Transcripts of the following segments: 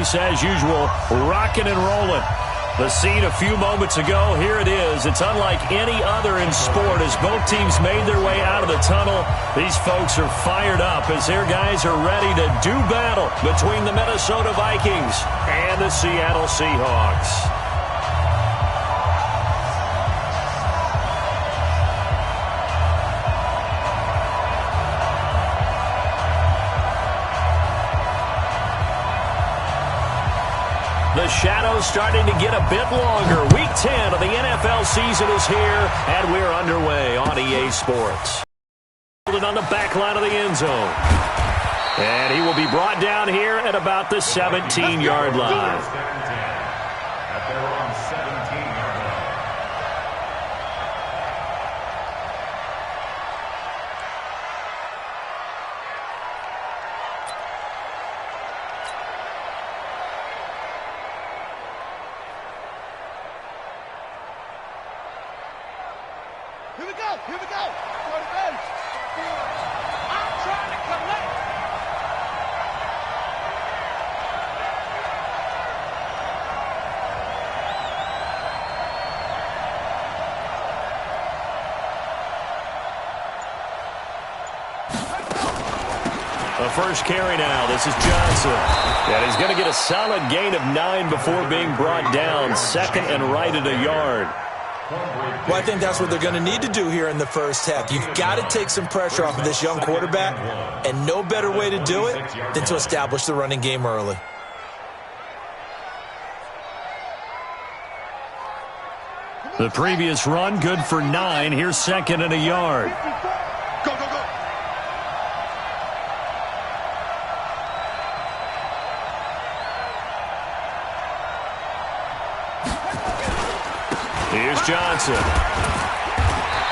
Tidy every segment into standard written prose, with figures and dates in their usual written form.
pace as usual, rocking and rolling. The scene a few moments ago, here it is. It's unlike any other in sport as both teams made their way out of the tunnel. These folks are fired up as their guys are ready to do battle between the Minnesota Vikings and the Seattle Seahawks. The shadow's starting to get a bit longer. Week 10 of the NFL season is here, and we're underway on EA Sports. On the back line of the end zone. And he will be brought down here at about the 17-yard line. Here we go. For the bench. I'm trying to collect. The first carry now. This is Johnson. And he's going to get a solid gain of 9 before being brought down. Second and right at a yard. Well, I think that's what they're going to need to do here in the first half. You've got to take some pressure off of this young quarterback, and no better way to do it than to establish the running game early. The previous run, good for 9. Here's second and a yard. Go, go, go. Here's Johnson.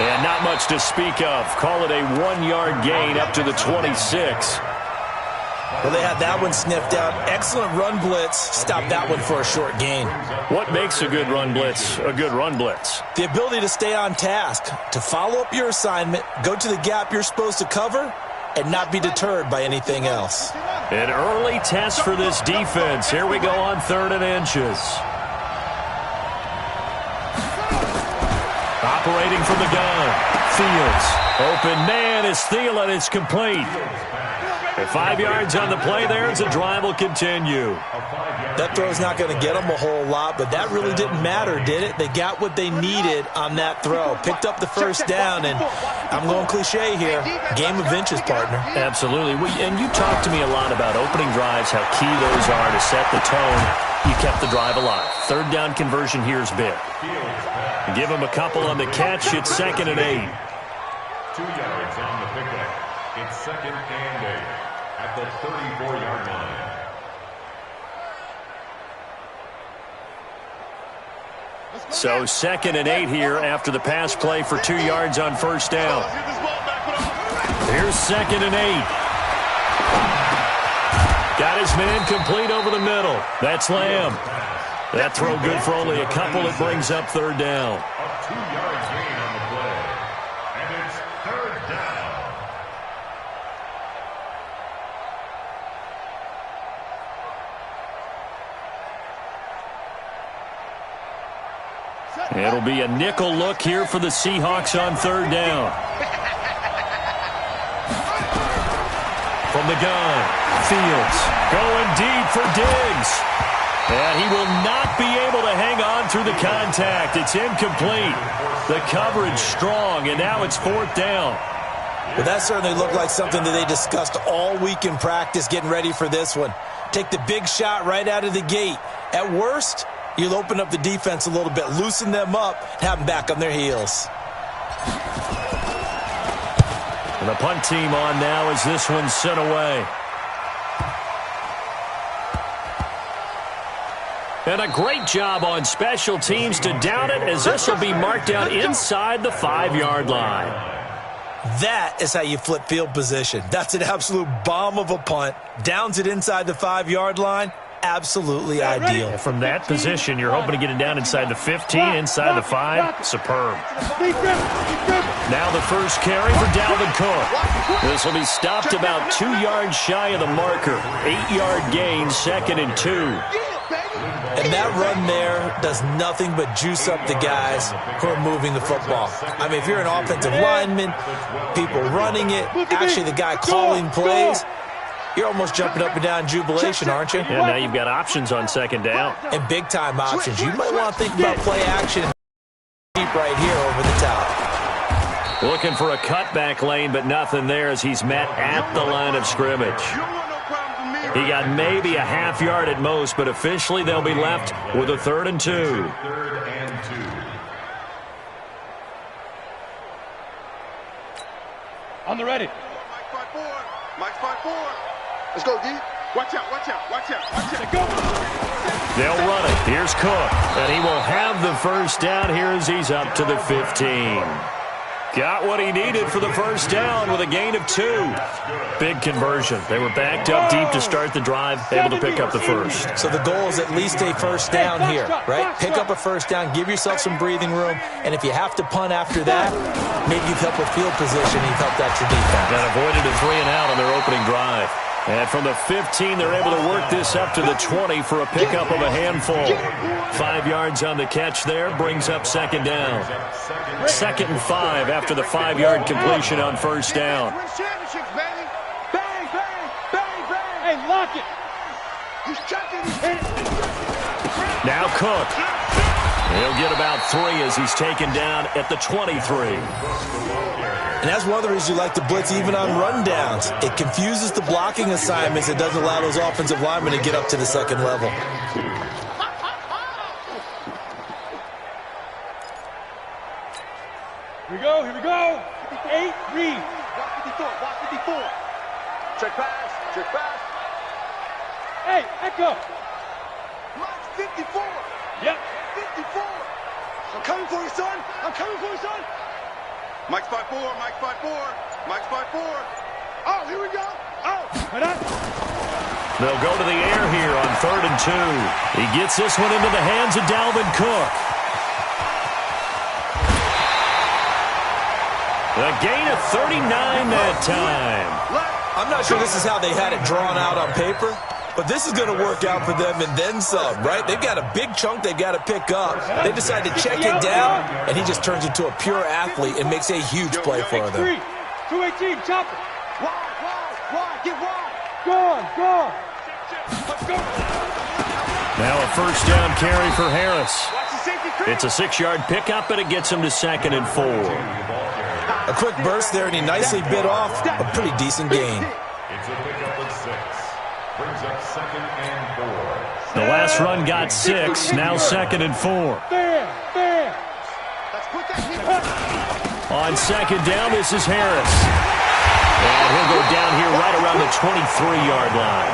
And not much to speak of. Call it a 1-yard gain up to the 26. Well, they had that one sniffed out. Excellent run blitz. Stop that one for a short gain. What makes a good run blitz a good run blitz? The ability to stay on task, to follow up your assignment, go to the gap you're supposed to cover, and not be deterred by anything else. An early test for this defense. Here we go on 3rd and inches. Operating from the gun. Fields. Open man is Thielen. It's complete. And 5 yards on the play there as the drive will continue. That throw's not going to get them a whole lot, but that really didn't matter, did it? They got what they needed on that throw. Picked up the first down, and I'm going cliche here. Game of inches, partner. Absolutely. And you talked to me a lot about opening drives, how key those are to set the tone. You kept the drive alive. 3rd down conversion here is big. Give him a couple on the catch. It's 2nd and 8. 2 yards on the pickup. It's 2nd and 8 at the 34-yard line. So 2nd and 8 here after the pass play for 2 yards on 1st down. Here's 2nd and 8. Got his man complete over the middle. That's Lamb. That throw good for only a couple. It brings up 3rd down. A 2-yard gain on the play. And it's 3rd down. It'll be a nickel look here for the Seahawks on 3rd down. From the gun, Fields going deep for Diggs. And he will not be able to hang on through the contact. It's incomplete. The coverage strong, and now it's 4th down. Well, that certainly looked like something that they discussed all week in practice getting ready for this one. Take the big shot right out of the gate. At worst, you'll open up the defense a little bit, loosen them up, and have them back on their heels. And the punt team on now as this one's sent away. And a great job on special teams to down it as this will be marked down inside the 5-yard line. That is how you flip field position. That's an absolute bomb of a punt. Downs it inside the 5-yard line. absolutely ideal. From that position, you're hoping to get it down inside the 15, inside the 5. Superb. Now the first carry for Dalvin Cook. This will be stopped about 2 yards shy of the marker. 8-yard gain, 2nd and 2. And that run there does nothing but juice up the guys who are moving the football. I mean, if you're an offensive lineman, people running it, actually the guy calling plays, you're almost jumping up and down in jubilation, aren't you? Yeah, now you've got options on 2nd down. And big-time options. You might want to think about play action deep right here over the top. Looking for a cutback lane, but nothing there as he's met at the line of scrimmage. He got maybe a half yard at most, but officially they'll be left with a 3rd and 2. 3rd and 2. On the ready. Mike 5-4. Mike 5-4. Let's go, D. Watch out, watch out, watch out, watch out. Go. They'll run it. Here's Cook, and he will have the first down here as he's up to the 15. Got what he needed for the first down with a gain of 2. Big conversion. They were backed up deep to start the drive, able to pick up the first. So the goal is at least a first down here, right? Pick up a first down, give yourself some breathing room, and if you have to punt after that, maybe you've helped with field position, you've helped out your defense. That avoided a 3 and out on their opening drive. And from the 15, they're able to work this up to the 20 for a pickup of a handful. 5 yards on the catch there, brings up 2nd down. 2nd and 5 after the 5-yard completion on first down. Bang, bang, bang, bang. Hey, lock it. He's checking. Now Cook. He'll get about 3 as he's taken down at the 23. And that's one of the reasons you like to blitz even on rundowns. It confuses the blocking assignments. It doesn't allow those offensive linemen to get up to the 2nd level. Here we go. 8, read. Block 54. Check pass. Hey, echo. Mike 54. Yep. 54. I'm coming for you, son. Mike 5-4, Mike 5-4, Mike 5-4. Oh, here we go. Oh. They'll go to the air here on 3rd and 2. He gets this one into the hands of Dalvin Cook. A gain of 39 that time. I'm not sure this is how they had it drawn out on paper, but this is going to work out for them and then some, right? They've got a big chunk they've got to pick up. They decide to check it down, and he just turns into a pure athlete and makes a huge play for them. 218, chop it. Wide, get wide. Go. Now a first down carry for Harris. It's a 6-yard pickup, and it gets him to 2nd and 4. A quick burst there, and he nicely bit off a pretty decent gain. It's a pickup of 6. Brings up 2nd and 4. The last run got 6, now 2nd and 4. There. On 2nd down, this is Harris. And he'll go down here right around the 23-yard line.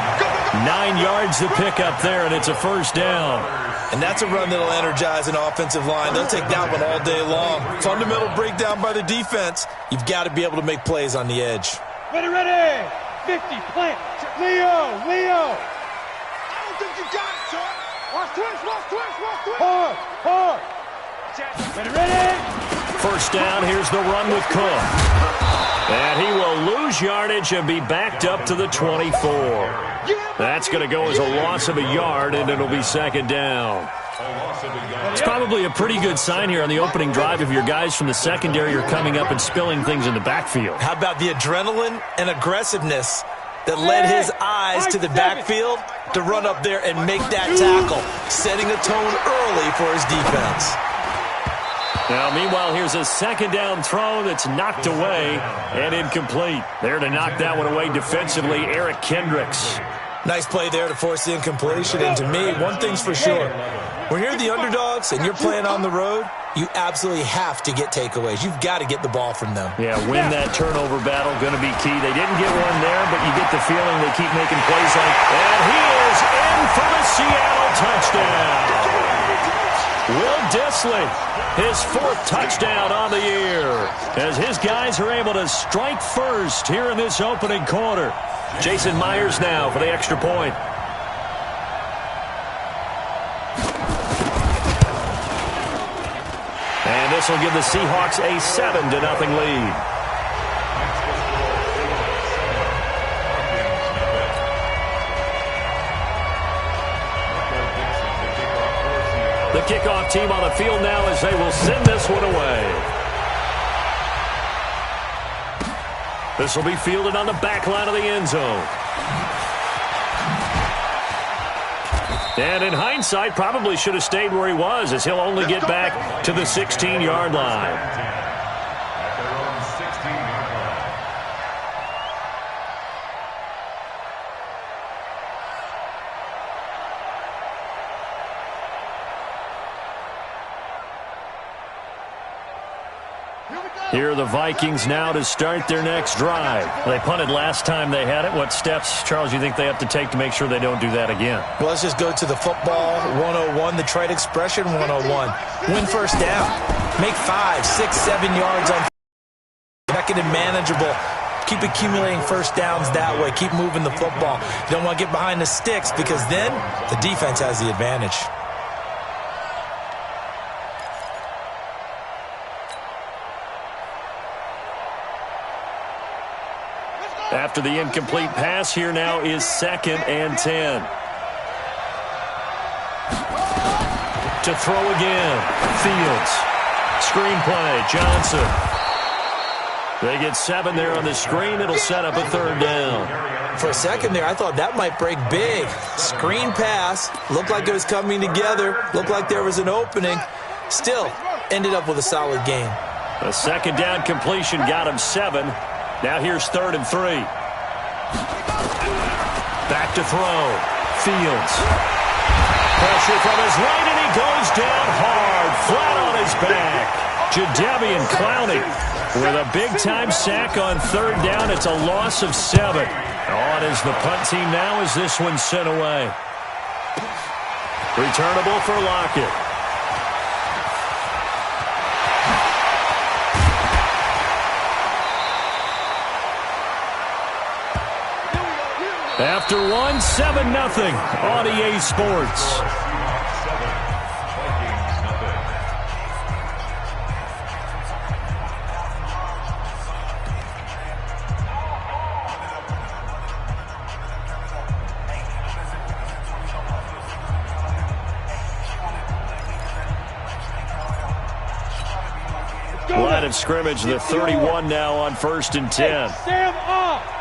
9 yards to pick up there, and it's a first down. And that's a run that'll energize an offensive line. They'll take that one all day long. Fundamental breakdown by the defense. You've got to be able to make plays on the edge. Ready. 50, plant. Leo. I don't think you got it, son. Watch twist. Hard. Ready. First down, here's the run with Cook. And he will lose yardage and be backed up to the 24. That's going to go as a loss of a yard, and it'll be 2nd down. It's probably a pretty good sign here on the opening drive if your guys from the secondary are coming up and spilling things in the backfield. How about the adrenaline and aggressiveness that led his eyes to the backfield to run up there and make that tackle, setting a tone early for his defense. Now, meanwhile, here's a 2nd down throw that's knocked away and incomplete. There to knock that one away defensively, Eric Kendricks. Nice play there to force the incompletion. And to me, one thing's for sure. When you're the underdogs and you're playing on the road, you absolutely have to get takeaways. You've got to get the ball from them. Yeah, win that turnover battle, going to be key. They didn't get one there, but you get the feeling they keep making plays like, and he is in for the Seattle touchdown. Will Dissly, his 4th touchdown on the year, as his guys are able to strike first here in this opening quarter. Jason Myers now for the extra point. this will give the Seahawks a 7-0 lead. The kickoff team on the field now as they will send this one away. This will be fielded on the back line of the end zone. And in hindsight, probably should have stayed where he was, as he'll only get back to the 16-yard line. Here are the Vikings now to start their next drive. They punted last time they had it. What steps, Charles, you think they have to take to make sure they don't do that again? Well, let's just go to the football 101, the trite expression 101. Win first down. Make 5, 6, 7 yards on second and manageable. Keep accumulating first downs that way. Keep moving the football. You don't want to get behind the sticks because then the defense has the advantage. After the incomplete pass, here now is 2nd and 10. To throw again. Fields. Screenplay. Johnson. They get 7 there on the screen. It'll set up a 3rd down. For a second there, I thought that might break big. Screen pass. Looked like it was coming together. Looked like there was an opening. Still, ended up with a solid game. A 2nd down completion got him 7. Now here's 3rd and 3. Back to throw. Fields. Pressure from his right, and he goes down hard, flat on his back. Jadeveon Clowney with a big-time sack on 3rd down. It's a loss of 7. On is the punt team now as this one's sent away. Returnable for Lockett. After 7-0 on EA Sports. Line of scrimmage, the 31 now on 1st and 10. Sam off.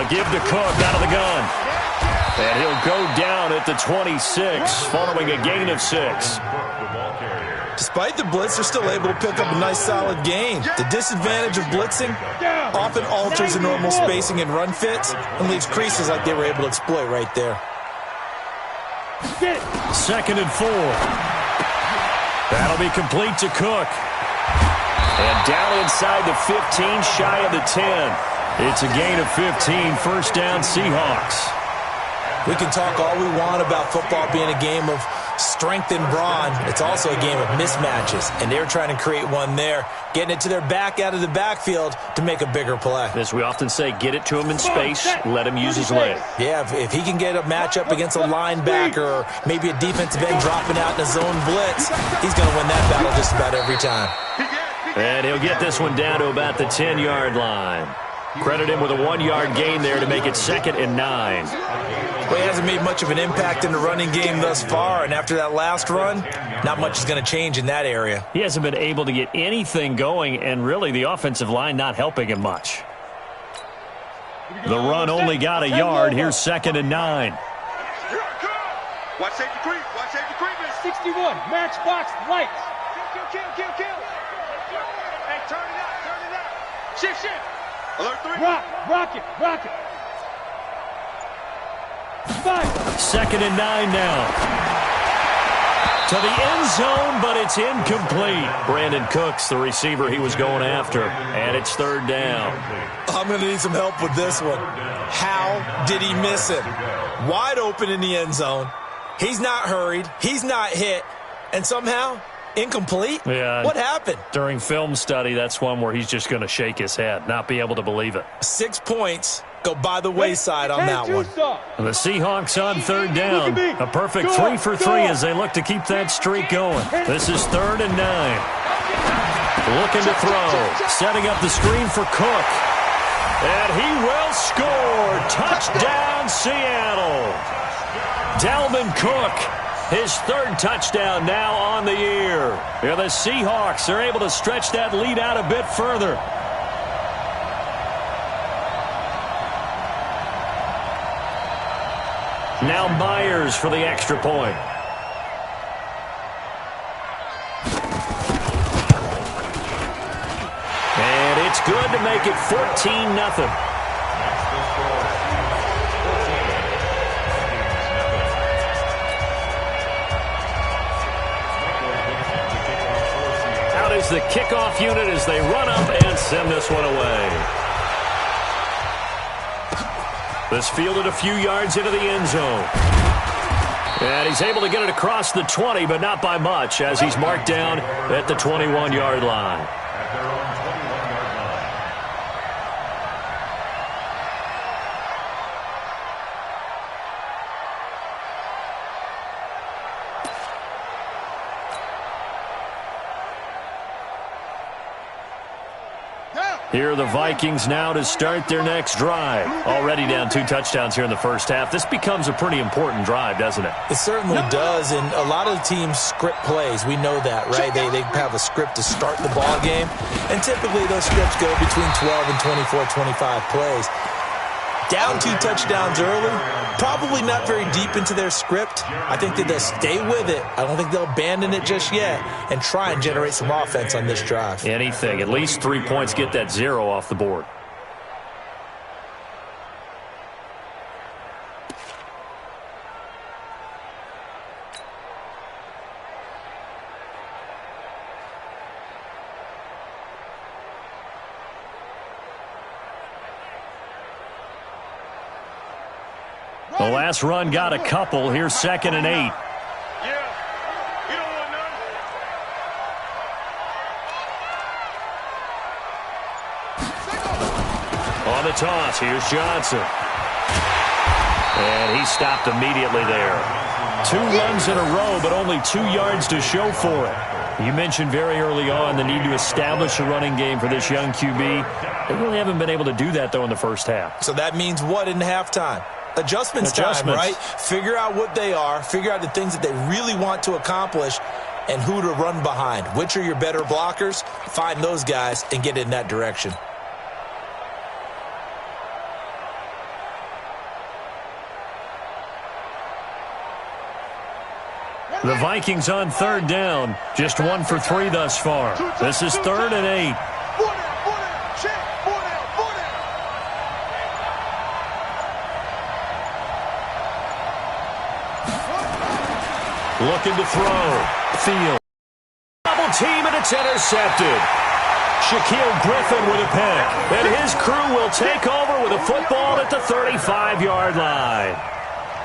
Give to Cook out of the gun. And he'll go down at the 26 following a gain of 6. Despite the blitz, they're still able to pick up a nice solid gain. The disadvantage of blitzing often alters the normal spacing and run fits and leaves creases like they were able to exploit right there. 2nd and 4. That'll be complete to Cook. And down inside the 15, shy of the 10. It's a gain of 15, 1st down Seahawks. We can talk all we want about football being a game of strength and brawn. It's also a game of mismatches, and they're trying to create one there, getting it to their back out of the backfield to make a bigger play. As we often say, get it to him in space, let him use his leg. Yeah, if he can get a matchup against a linebacker or maybe a defensive end dropping out in a zone blitz, he's going to win that battle just about every time. And he'll get this one down to about the 10-yard line. Credit him with a 1-yard gain there to make it 2nd and 9. Well, he hasn't made much of an impact in the running game thus far, and after that last run, not much is going to change in that area. He hasn't been able to get anything going, and really the offensive line not helping him much. The run only got a yard. Here's 2nd and 9. Watch safety creep. Watch safety creep. 61. Matchbox lights. Kill. Hey, turn it up. Shift. Alert 3. Rock it. 5. 2nd and 9 now. To the end zone, but it's incomplete. Brandon Cooks, the receiver he was going after, and it's 3rd down. I'm going to need some help with this one. How did he miss him? Wide open in the end zone. He's not hurried. He's not hit. And somehow, incomplete? Yeah. What happened? During film study, that's one where he's just going to shake his head, not be able to believe it. 6 points go by the wayside on that one. The Seahawks on third down. A perfect 3 for 3 as they look to keep that streak going. This is 3rd and 9. Looking to throw. Setting up the screen for Cook. And he will score. Touchdown, Seattle. Dalvin Cook, his 3rd touchdown now on the year. Yeah, the Seahawks are able to stretch that lead out a bit further. Now Myers for the extra point. And it's good to make it 14-0. Out is the kickoff unit as they run up and send this one away. This fielded a few yards into the end zone. And he's able to get it across the 20, but not by much, as he's marked down at the 21-yard line. At their own 21-yard line. Here are the Vikings now to start their next drive. Already down 2 touchdowns here in the first half. This becomes a pretty important drive, doesn't it? It certainly does, and a lot of teams script plays. We know that, right? They have a script to start the ball game, and typically those scripts go between 12 and 24, 25 plays. Down 2 touchdowns early, probably not very deep into their script. I think that they'll stay with it. I don't think they'll abandon it just yet and try and generate some offense on this drive. Anything. At least 3 points, get that 0 off the board. The last run got a couple. Here's 2nd and 8. Yeah. You don't want none. On the toss, here's Johnson. And he stopped immediately there. 2 runs in a row, but only 2 yards to show for it. You mentioned very early on the need to establish a running game for this young QB. They really haven't been able to do that, though, in the first half. So that means what in halftime? Adjustments time, right? Figure out what they are, figure out the things that they really want to accomplish, and who to run behind. Which are your better blockers? Find those guys and get in that direction. The Vikings on 3rd down. Just 1 for 3 thus far. This is 3rd and 8. Looking to throw. Field. Double team, and it's intercepted. Shaquille Griffin with a pick. And his crew will take over with a football at the 35-yard line.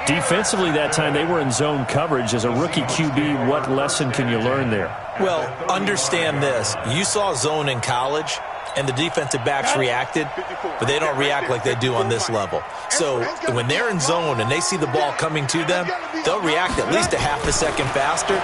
Defensively that time, they were in zone coverage. As a rookie QB, what lesson can you learn there? Well, understand this. You saw zone in college, and the defensive backs reacted, but they don't react like they do on this level. So when they're in zone and they see the ball coming to them, they'll react at least a half a second faster.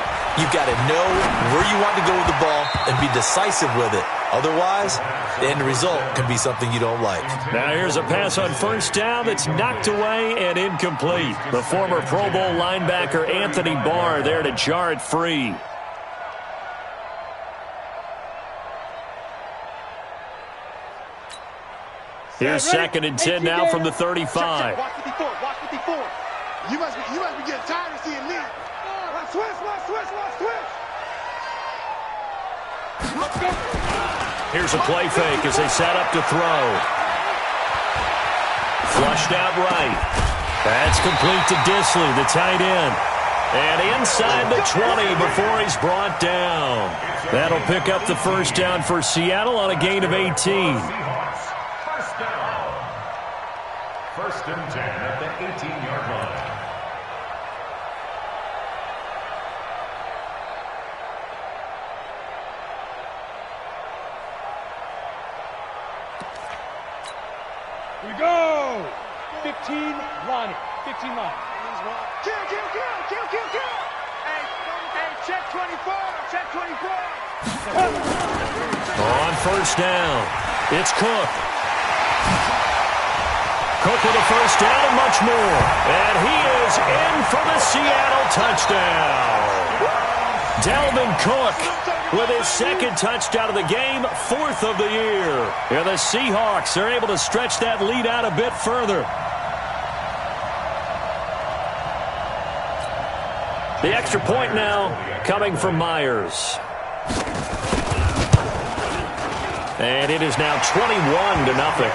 You've got to know where you want to go with the ball and be decisive with it. Otherwise, the end result can be something you don't like. Now here's a pass on 1st down that's knocked away and incomplete. The former Pro Bowl linebacker Anthony Barr there to jar it free. Here's 2nd and 10 now from the 35. Watch 54. Watch 54. You must be getting tired of seeing me. Watch switch. Let's go. Here's a play fake as they set up to throw. Flushed out right. That's complete to Disley, the tight end. And inside the 20 before he's brought down. That'll pick up the 1st down for Seattle on a gain of 18. First down. 1st and 10 at the 18-yard line. We go. go. 15, Lonnie. 15 Lonnie. Kill. Hey, check 24. Check 24. On first down, it's Cook. Cook with a first down and much more. And he is in for the Seattle touchdown. Dalvin Cook with his second touchdown of the game, 4th of the year. And the Seahawks are able to stretch that lead out a bit further. The extra point now coming from Myers. And it is now 21-0.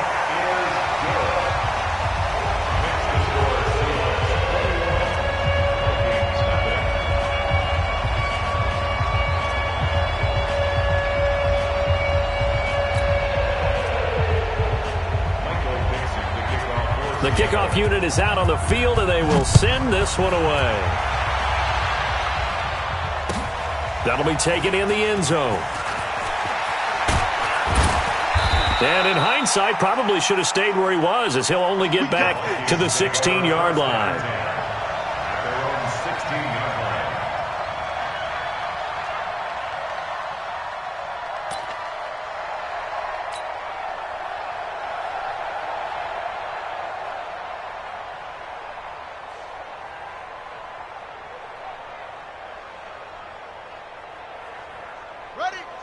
The kickoff unit is out on the field, and they will send this one away. That'll be taken in the end zone. And in hindsight, probably should have stayed where he was, as he'll only get back to the 16-yard line.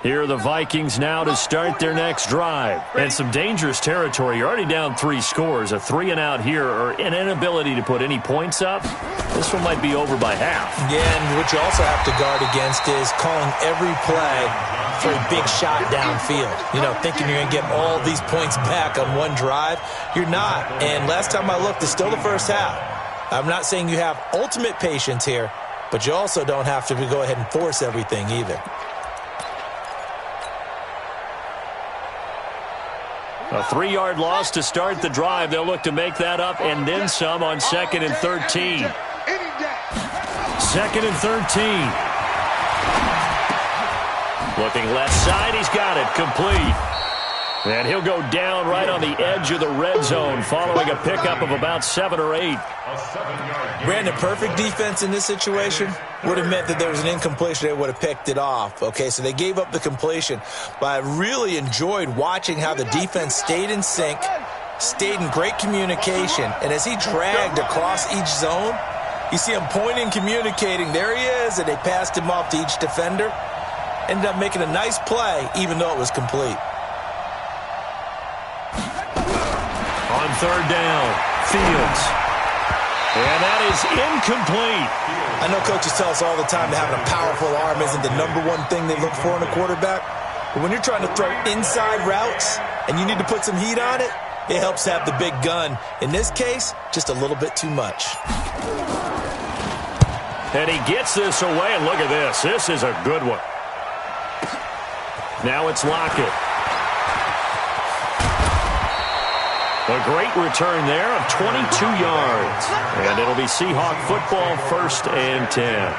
Here are the Vikings now to start their next drive. And some dangerous territory. You're already down 3 scores. A 3-and-out here, or an inability to put any points up. This one might be over by half. Yeah, and what you also have to guard against is calling every play for a big shot downfield. You know, thinking you're going to get all these points back on one drive. You're not. And last time I looked, it's still the first half. I'm not saying you have ultimate patience here, but you also don't have to go ahead and force everything either. A 3-yard loss to start the drive. They'll look to make that up and then some on 2nd and 13. 2nd and 13. Looking left side. He's got it. Complete. And he'll go down right on the edge of the red zone following a pickup of about 7 or 8. Brandon, perfect defense in this situation would have meant that there was an incompletion. They would have picked it off. Okay, so they gave up the completion. But I really enjoyed watching how the defense stayed in sync, stayed in great communication. And as he dragged across each zone, you see him pointing, communicating. There he is, and they passed him off to each defender. Ended up making a nice play, even though it was complete. On 3rd down, Fields. And that is incomplete. I know coaches tell us all the time that having a powerful arm isn't the #1 thing they look for in a quarterback. But when you're trying to throw inside routes and you need to put some heat on it, it helps to have the big gun. In this case, just a little bit too much. And he gets this away, and look at this. This is a good one. Now it's Lockett. A great return there of 22 yards. And it'll be Seahawk football, 1st and 10.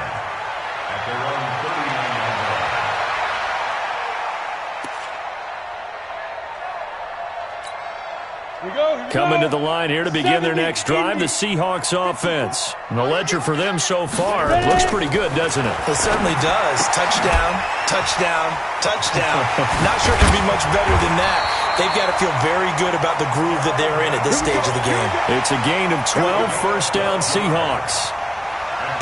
Coming to the line here to begin their next drive, the Seahawks offense. And the ledger for them so far looks pretty good, doesn't it? It certainly does. Touchdown, touchdown, touchdown. Not sure it can be much better than that. They've got to feel very good about the groove that they're in at this stage of the game. It's a gain of 12, first down Seahawks.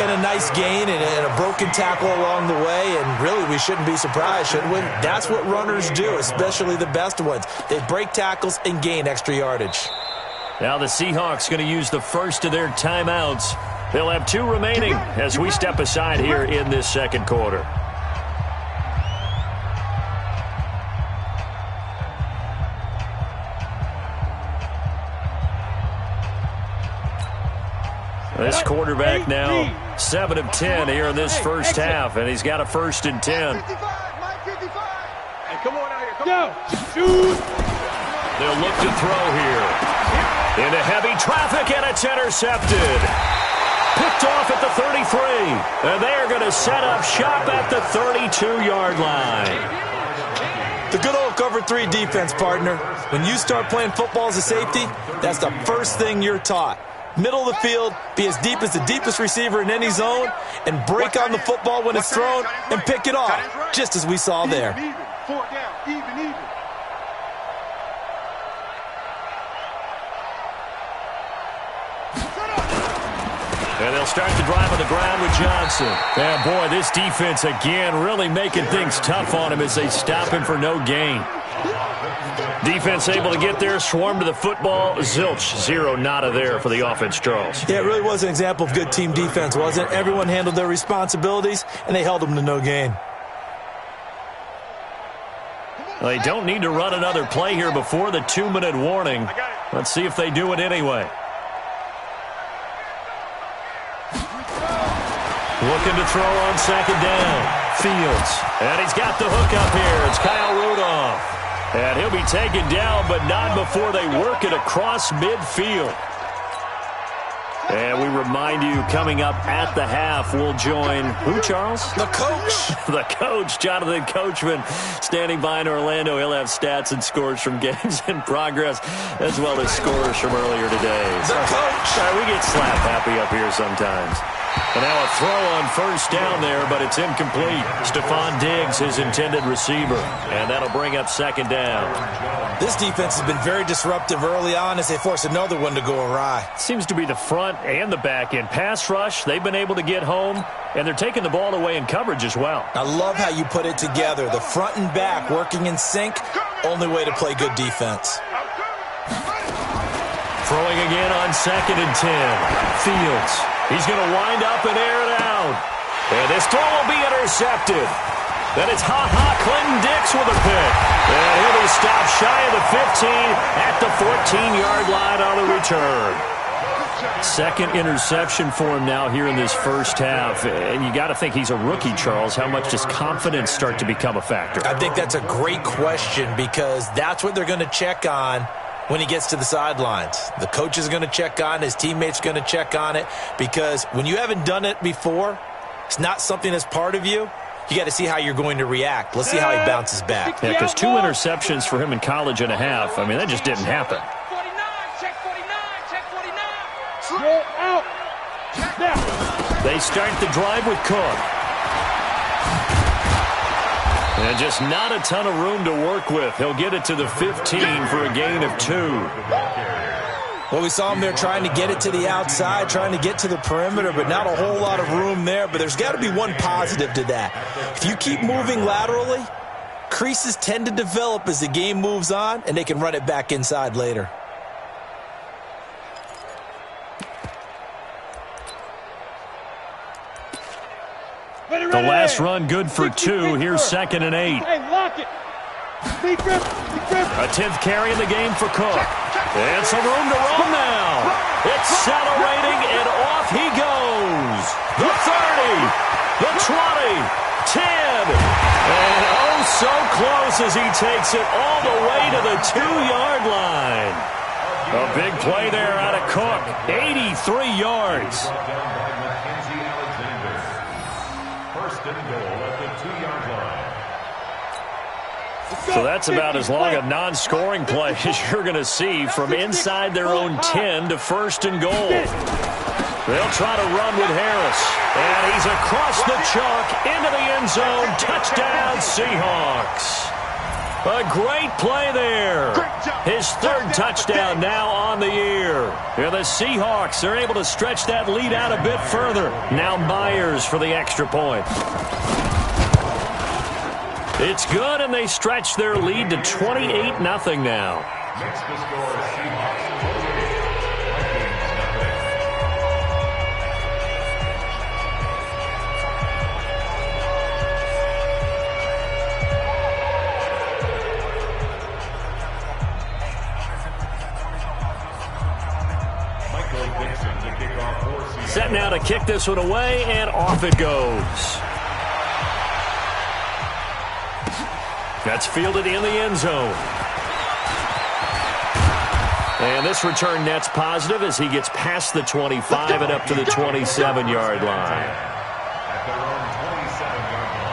And a nice gain and a broken tackle along the way, and really we shouldn't be surprised, should we? That's what runners do, especially the best ones. They break tackles and gain extra yardage. Now the Seahawks going to use the first of their timeouts. They'll have 2 remaining as we step aside here in this second quarter. This quarterback now 7 of 10 here in this first half, and he's got a 1st and 10. Hey, come on out here. Come on. Shoot. They'll look to throw here. Into heavy traffic, and it's intercepted. Picked off at the 33. And they are going to set up shop at the 32-yard line. The good old cover 3 defense, partner. When you start playing football as a safety, that's the first thing you're taught. Middle of the field, be as deep as the deepest receiver in any zone, and break on the football when it's thrown and pick it off, just as we saw there. Even. 4 down. Even. And they'll start the drive on the ground with Johnson. Yeah, boy, this defense again really making things tough on him as they stop him for no gain. Defense able to get there, swarm to the football. Zilch, 0 nada there for the offense, Charles. Yeah, it really was an example of good team defense, wasn't it? Everyone handled their responsibilities, and they held them to no gain. Well, they don't need to run another play here before the 2-minute warning. Let's see if they do it anyway. Looking to throw on 2nd down. Fields. And he's got the hook up here. It's Kyle Rudolph. And he'll be taken down, but not before they work it across midfield. And we remind you, coming up at the half, we'll join who, Charles? The coach. The coach, Jonathan Coachman, standing by in Orlando. He'll have stats and scores from games in progress, as well as scores from earlier today. The coach. We get slap happy up here sometimes. And now a throw on 1st down there, but it's incomplete. Stephon Diggs, his intended receiver. And that'll bring up 2nd down. This defense has been very disruptive early on as they force another one to go awry. Seems to be the front and the back end. Pass rush, they've been able to get home, and they're taking the ball away in coverage as well. I love how you put it together. The front and back working in sync, only way to play good defense. Throwing again on 2nd and 10. Fields. He's going to wind up and air it out. And this throw will be intercepted. Then it's Clinton Dix with a pick. And he'll be stopped shy of the 15 at the 14-yard line on the return. 2nd interception for him now here in this 1st half. And you got to think he's a rookie, Charles. How much does confidence start to become a factor? I think that's a great question because that's what they're going to check on when he gets to the sidelines. The coach is going to check on it. His teammates are going to check on it because when you haven't done it before, it's not something that's part of you. You got to see how you're going to react. Let's see how he bounces back. Yeah, because 2 interceptions for him in college and a half. I mean, that just didn't happen. 49, check 49, check 49. Roll out. Check down. They start the drive with Cook. And just not a ton of room to work with. He'll get it to the 15 for a gain of 2. Well, we saw him there trying to get it to the outside, trying to get to the perimeter, but not a whole lot of room there. But there's got to be one positive to that. If you keep moving laterally, creases tend to develop as the game moves on, and they can run it back inside later. The last run good for 2. Here's 2nd and 8. Hey, lock it. Be grip. A 10th carry in the game for Cook. And some room to roam now. Accelerating, and off he goes. The 30, the 20, 10. And oh, so close as he takes it all the way to the 2-yard line. A big play there out of Cook. 83 yards. So that's about as long a non-scoring play as you're going to see from inside their own 10 to 1st and goal. They'll try to run with Harris. And he's across the chalk into the end zone. Touchdown, Seahawks. A great play there. His 3rd touchdown now on the year. And the Seahawks are able to stretch that lead out a bit further. Now Myers for the extra point. It's good, and they stretch their lead to 28-0 now. Next to score, Seahawks 28. Set now to kick this one away, and off it goes. That's fielded in the end zone. And this return net's positive as he gets past the 25 and up to the 27-yard line. At their own 27-yard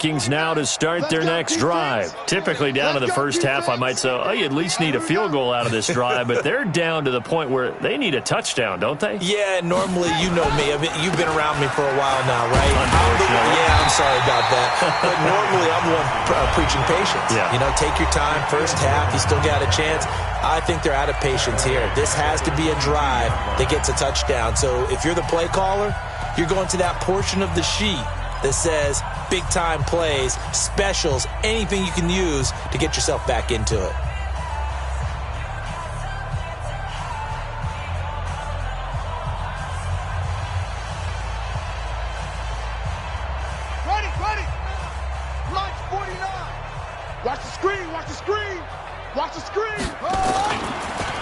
Vikings now to start their next drive. Typically down to the first half, I might say, oh, you at least need a field goal out of this drive, but they're down to the point where they need a touchdown, don't they? Yeah, normally, you know me. I mean, you've been around me for a while now, right? Yeah, I'm sorry about that. But normally, I'm the one preaching patience. Yeah. You know, take your time. First half, you still got a chance. I think they're out of patience here. This has to be a drive that gets a touchdown. So if you're the play caller, you're going to that portion of the sheet that says big-time plays, specials, anything you can use to get yourself back into it. Ready. Launch 49. Watch the screen, watch the screen. Watch the screen.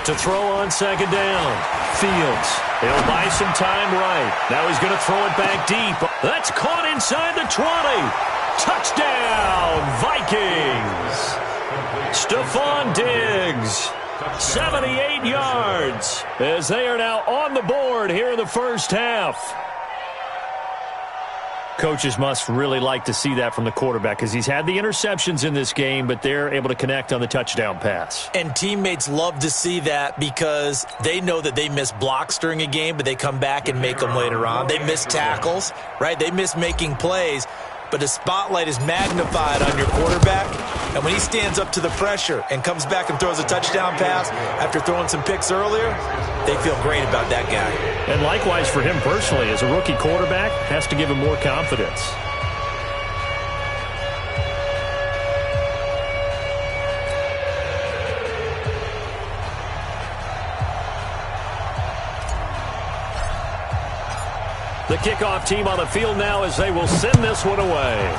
To throw on second down. Fields. He'll buy some time right. Now he's going to throw it back deep. That's caught inside the 20. Touchdown, Vikings. Stephon Diggs. 78 yards as they are now on the board here in the first half. Coaches must really like to see that from the quarterback because he's had the interceptions in this game, but they're able to connect on the touchdown pass. And teammates love to see that because they know that they miss blocks during a game, but they come back and make them later on. They miss tackles, right? They miss making plays, but the spotlight is magnified on your quarterback. And when he stands up to the pressure and comes back and throws a touchdown pass after throwing some picks earlier, they feel great about that guy. And likewise for him personally, as a rookie quarterback, has to give him more confidence. The kickoff team on the field now as they will send this one away.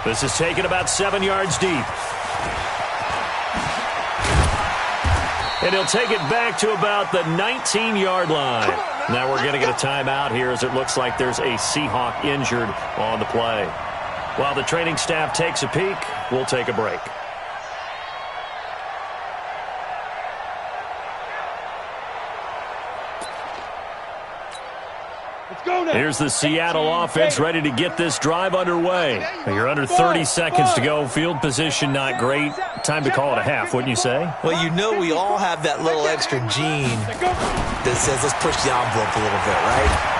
This is taken about 7 yards deep. And he'll take it back to about the 19-yard line. Now we're going to get a timeout here as it looks like there's a Seahawk injured on the play. While the training staff takes a peek, we'll take a break. Here's the Seattle offense ready to get this drive underway. You're under 30 seconds to go. Field position not great. Time to call it a half, wouldn't you say? Well, you know we all have that little extra gene that says let's push the envelope a little bit, right?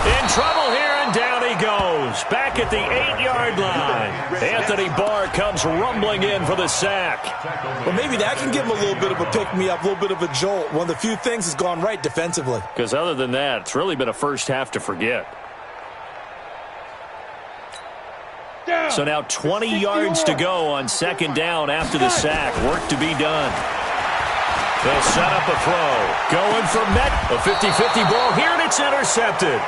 In trouble here, and down he goes. Back at the 8-yard line. Anthony Barr comes rumbling in for the sack. Well, maybe that can give him a little bit of a pick-me-up, a little bit of a jolt. One of the few things has gone right defensively. Because other than that, it's really been a first half to forget. So now 20 yards to go on second down after the sack. Work to be done. They'll set up a throw. Going for Met. A 50-50 ball here, and it's intercepted.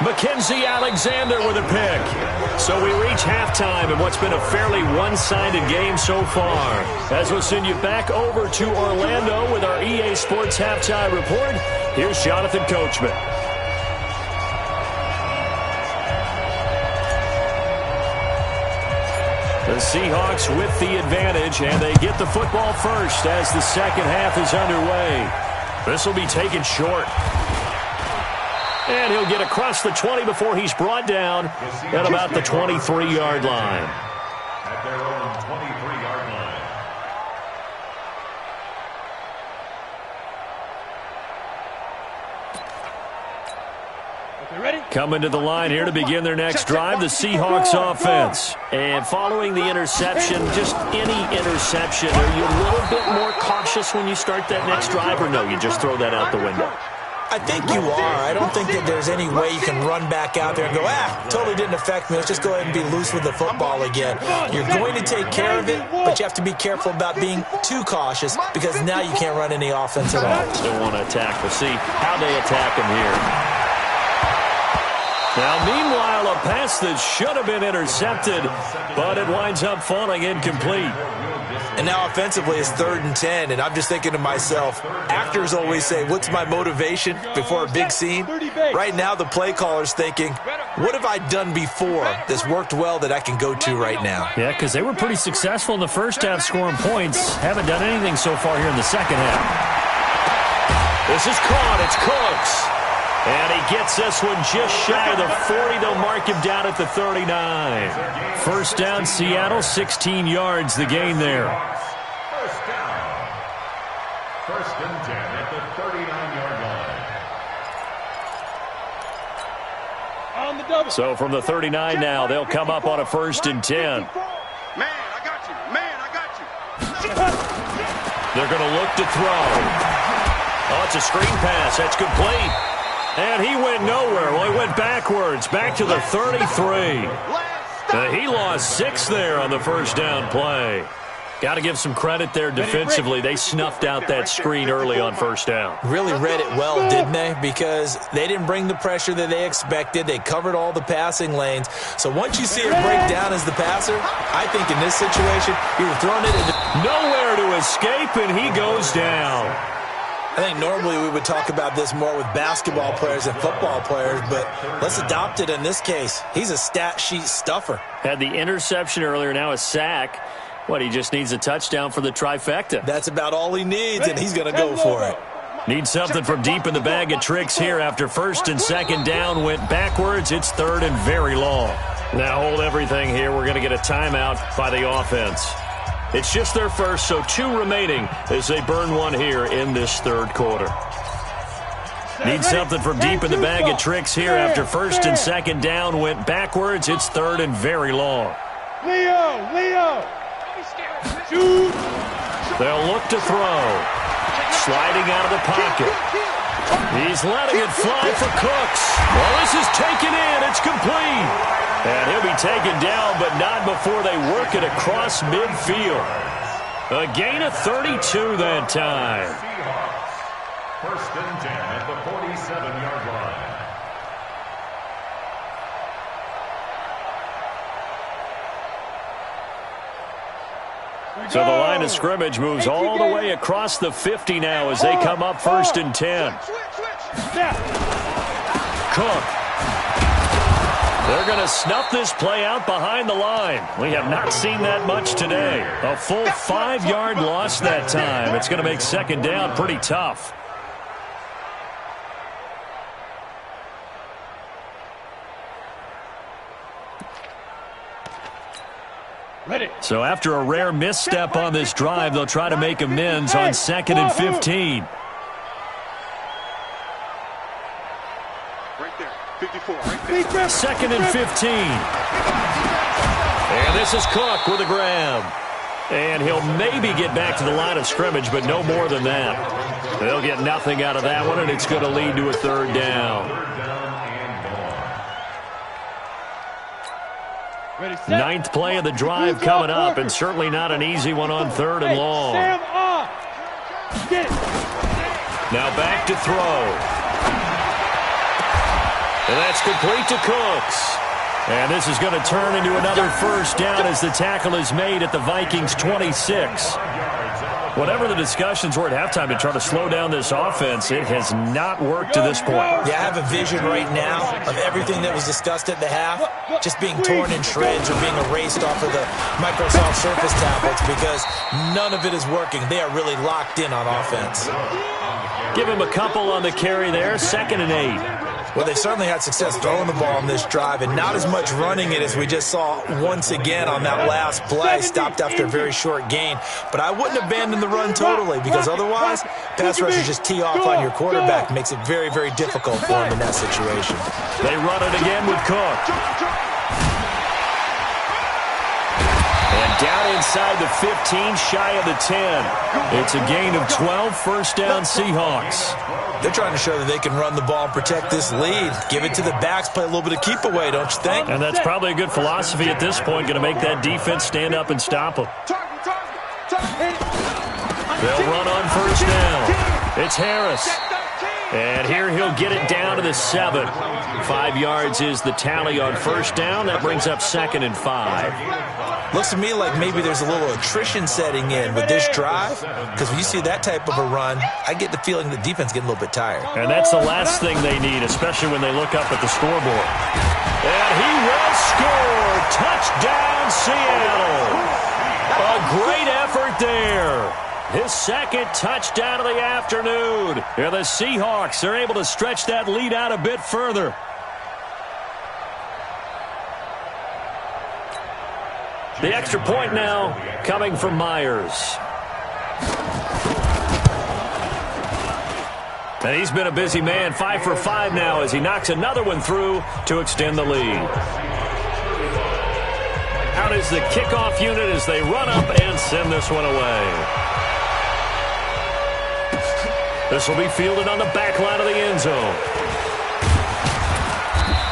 Mackenzie Alexander with a pick. So we reach halftime in what's been a fairly one-sided game so far. As we'll send you back over to Orlando with our EA Sports Halftime Report, here's Jonathan Coachman. The Seahawks with the advantage, and they get the football first as the second half is underway. This will be taken short. And he'll get across the 20 before he's brought down at about the 23-yard line. At their own 23-yard line. Coming to the line here to begin their next drive, the Seahawks offense. And following the interception, just any interception, are you a little bit more cautious when you start that next drive, or no, you just throw that out the window? I think you are. I don't think that there's any way you can run back out there and go, totally didn't affect me. Let's just go ahead and be loose with the football again. You're going to take care of it, but you have to be careful about being too cautious because now you can't run any offense at all. Still want to attack. We'll see how they attack him here. Now, meanwhile, a pass that should have been intercepted, but it winds up falling incomplete. And now offensively it's 3rd and 10, and I'm just thinking to myself, actors always say, what's my motivation before a big scene? Right now the play caller's thinking, what have I done before that's worked well that I can go to right now? Yeah, because they were pretty successful in the first half scoring points. Haven't done anything so far here in the second half. This is caught. It's Cooks. And he gets this one just shy of the 40. They'll mark him down at the 39. First down, Seattle, 16 yards the gain there. First down. First and 10 at the 39-yard line. On the double. So from the 39 now, they'll come up on a first and 10. Man, I got you. Man, I got you. They're going to look to throw. Oh, it's a screen pass. That's complete. And he went nowhere. Well, he went backwards, back to the 33. He lost 6 there on the first down play. Got to give some credit there defensively. They snuffed out that screen early on first down. Really read it well, didn't they? Because they didn't bring the pressure that they expected. They covered all the passing lanes. So once you see it break down as the passer, I think in this situation, you're throwing it into nowhere to escape, and he goes down. I think normally we would talk about this more with basketball players and football players, but let's adopt it in this case. He's a stat sheet stuffer. Had the interception earlier, now a sack. What, he just needs a touchdown for the trifecta. That's about all he needs, and he's going to go for it. Needs something from deep in the bag of tricks here after first and second down went backwards. It's third and very long. Now hold everything here. We're going to get a timeout by the offense. It's just their first, so 2 remaining as they burn one here in this third quarter. Need something from deep in the bag of tricks here after first and second down went backwards. It's third and very long. Leo. Shoot. They'll look to throw. Sliding out of the pocket. He's letting it fly for Cooks. Well, this is taken in. It's complete. And he'll be taken down, but not before they work it across midfield. A gain of 32 that time. Seahawks. First and 10 at the 47-yard line. So the line of scrimmage moves all the way across the 50 now as they come up first and 10. Cook. They're going to snuff this play out behind the line. We have not seen that much today. A full 5-yard loss that time. It's going to make second down pretty tough. Ready. So after a rare misstep on this drive, they'll try to make amends on second and 15. Right there. 54. Right there. Second and 15. And this is Cook with a grab. And he'll maybe get back to the line of scrimmage, but no more than that. They'll get nothing out of that one, and it's going to lead to a third down. Ready, set. Ninth play of the drive coming up, and certainly not an easy one on third and long. Sam off. Get it. Now back to throw. And that's complete to Cooks. And this is going to turn into another first down as the tackle is made at the Vikings 26. Whatever the discussions were at halftime to try to slow down this offense, it has not worked to this point. Yeah, I have a vision right now of everything that was discussed at the half just being torn in shreds or being erased off of the Microsoft Surface tablets because none of it is working. They are really locked in on offense. Give him a couple on the carry there, second and 8. Well, they certainly had success throwing the ball on this drive and not as much running it as we just saw once again on that last play, stopped after a very short gain. But I wouldn't abandon the run totally because otherwise, pass rushers just tee off on your quarterback. Makes it very, very difficult for him in that situation. They run it again with Cook. And down inside the 15, shy of the 10. It's a gain of 12, first down Seahawks. They're trying to show that they can run the ball and protect this lead. Give it to the backs, play a little bit of keep away, don't you think? And that's probably a good philosophy at this point, going to make that defense stand up and stop them. They'll run on first down. It's Harris. And here he'll get it down to the 7. 5 yards is the tally on first down. That brings up second and 5. Looks to me like maybe there's a little attrition setting in with this drive because when you see that type of a run, I get the feeling the defense getting a little bit tired. And that's the last thing they need, especially when they look up at the scoreboard. And he will score. Touchdown, Seattle. A great effort there. his second touchdown of the afternoon. And the Seahawks are able to stretch that lead out a bit further. The extra point now coming from Myers. And he's been a busy man, 5 for 5 now as he knocks another one through to extend the lead. Out is the kickoff unit as they run up and send this one away. This will be fielded on the back line of the end zone.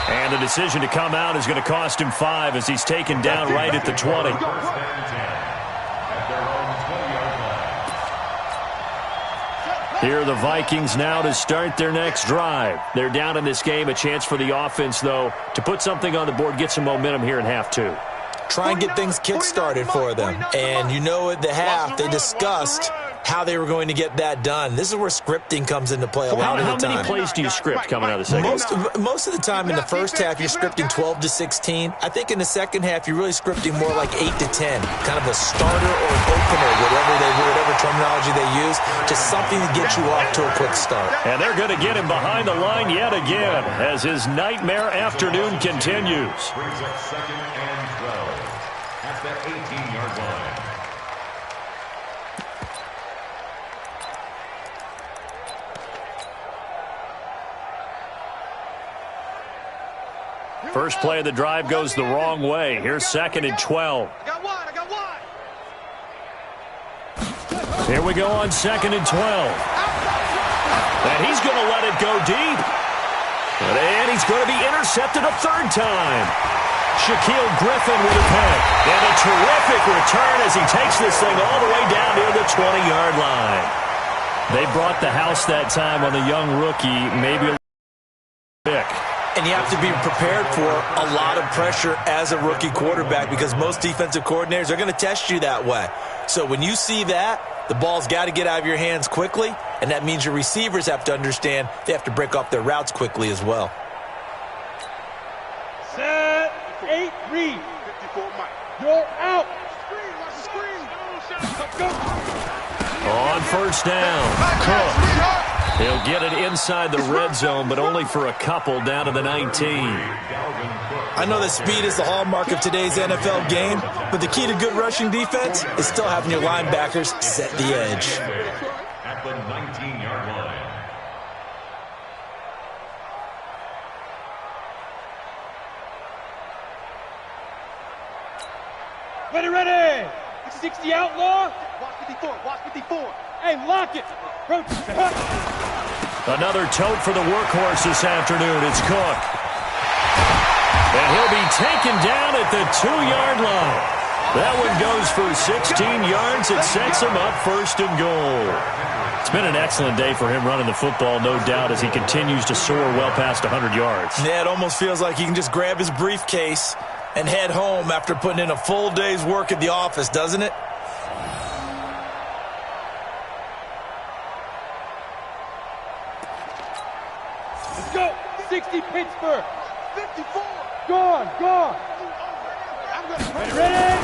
And the decision to come out is going to cost him 5 as he's taken down right at the 20. Here are the Vikings now to start their next drive. They're down in this game. A chance for the offense, though, to put something on the board, get some momentum here in half 2. Try and get things kick-started for them. And you know at the half, they discussed how they were going to get that done. This is where scripting comes into play a lot of the time. How many plays do you script coming out of the second half? Most of the time in the first half, you're scripting 12 to 16. I think in the second half, you're really scripting more like 8 to 10. Kind of a starter or an opener, whatever terminology they use. Just something to get you off to a quick start. And they're going to get him behind the line yet again as his nightmare afternoon continues. Brings up 2nd and 12 at the 18-yard line. First play of the drive goes the wrong way. Here's 2nd and 12. I got one. Here we go on 2nd and 12. And he's going to let it go deep. And he's going to be intercepted a third time. Shaquille Griffin with a pick. And a terrific return as he takes this thing all the way down near the 20-yard line. They brought the house that time on the young rookie, maybe a pick. And you have to be prepared for a lot of pressure as a rookie quarterback because most defensive coordinators are going to test you that way. So when you see that, the ball's got to get out of your hands quickly, and that means your receivers have to understand they have to break off their routes quickly as well. Set, 8-3. 54, Mike. You're out. Screen, watch the screen. Go. On first down, Cook. He'll get it inside the red zone, but only for a couple down to the 19. I know that speed is the hallmark of today's NFL game, but the key to good rushing defense is still having your linebackers set the edge. At the 19-yard line. Ready. 60 outlaw. Watch 54. Hey, lock it. Another tote for the workhorse this afternoon. It's Cook. And he'll be taken down at the 2-yard line. That one goes for 16 yards. It sets him up 1st and goal. It's been an excellent day for him running the football, no doubt, as he continues to soar well past 100 yards. Yeah, it almost feels like he can just grab his briefcase and head home after putting in a full day's work at the office, doesn't it? Let's go. 60 Pittsburgh. 54. Gone. Ready.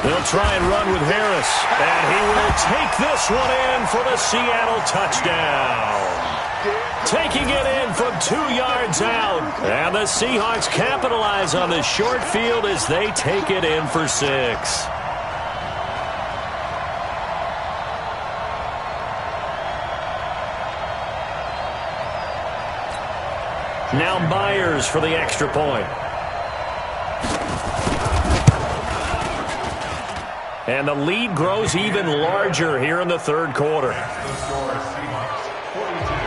They'll try and run with Harris. And he will take this one in for the Seattle touchdown. Taking it in from 2 yards out. And the Seahawks capitalize on the short field as they take it in for 6. Now Myers for the extra point. And the lead grows even larger here in the third quarter. The score, Seahawks 42.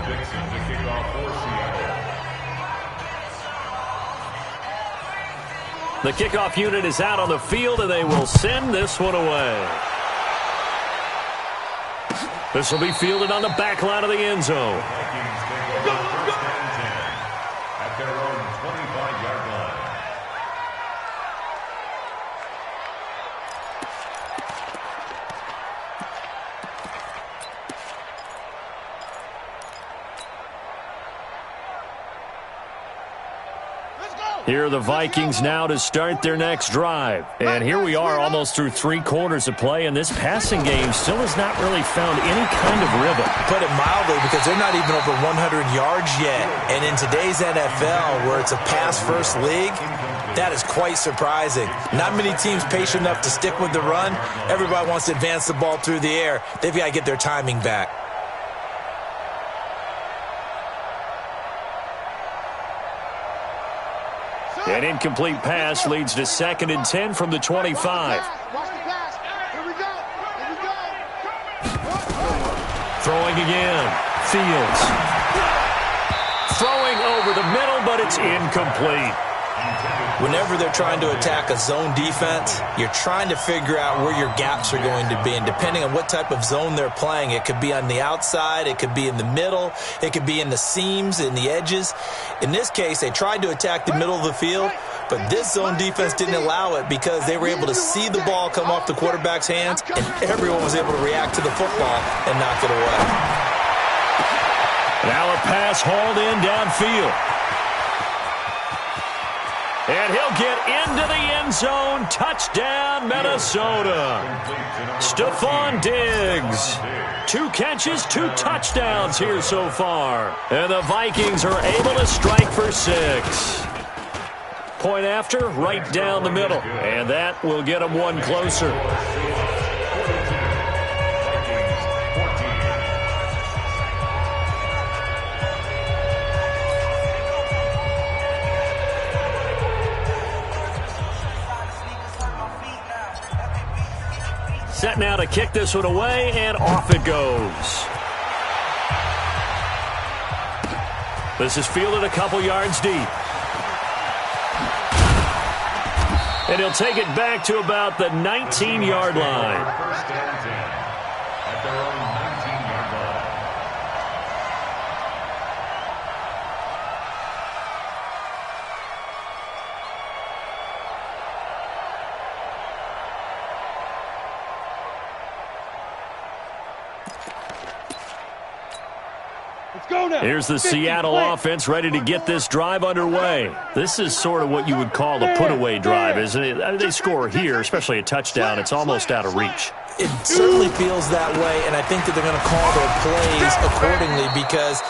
Dixon to kick off for Seattle. The kickoff unit is out on the field, and they will send this one away. This will be fielded on the back line of the end zone. Vikings take over 1st and 10 Here are the Vikings now to start their next drive. And here we are almost through 3 quarters of play, and this passing game still has not really found any kind of rhythm. Put it mildly, because they're not even over 100 yards yet. And in today's NFL, where it's a pass-first league, that is quite surprising. Not many teams patient enough to stick with the run. Everybody wants to advance the ball through the air. They've got to get their timing back. An incomplete pass leads to 2nd and 10 from the 25. Watch the pass. Here we go. Here we go. Throwing again. Fields. Throwing over the middle, but it's incomplete. Whenever they're trying to attack a zone defense, you're trying to figure out where your gaps are going to be. And depending on what type of zone they're playing, it could be on the outside, it could be in the middle, it could be in the seams, in the edges. In this case, they tried to attack the middle of the field, but this zone defense didn't allow it because they were able to see the ball come off the quarterback's hands, and everyone was able to react to the football and knock it away. Now a pass hauled in downfield. And he'll get into the end zone. Touchdown, Minnesota. Stephon Diggs. 2 catches, 2 touchdowns here so far. And the Vikings are able to strike for 6. Point after, right down the middle. And that will get them 1 closer. Set now to kick this one away, and off it goes. This is fielded a couple yards deep. And he'll take it back to about the 19-yard line. First and 10 at their own 19-yard line. Here's the Seattle offense ready to get this drive underway. This is sort of what you would call a put-away drive, isn't it? I mean, they score here, especially a touchdown. It's almost out of reach. It certainly feels that way, and I think that they're going to call their plays accordingly, because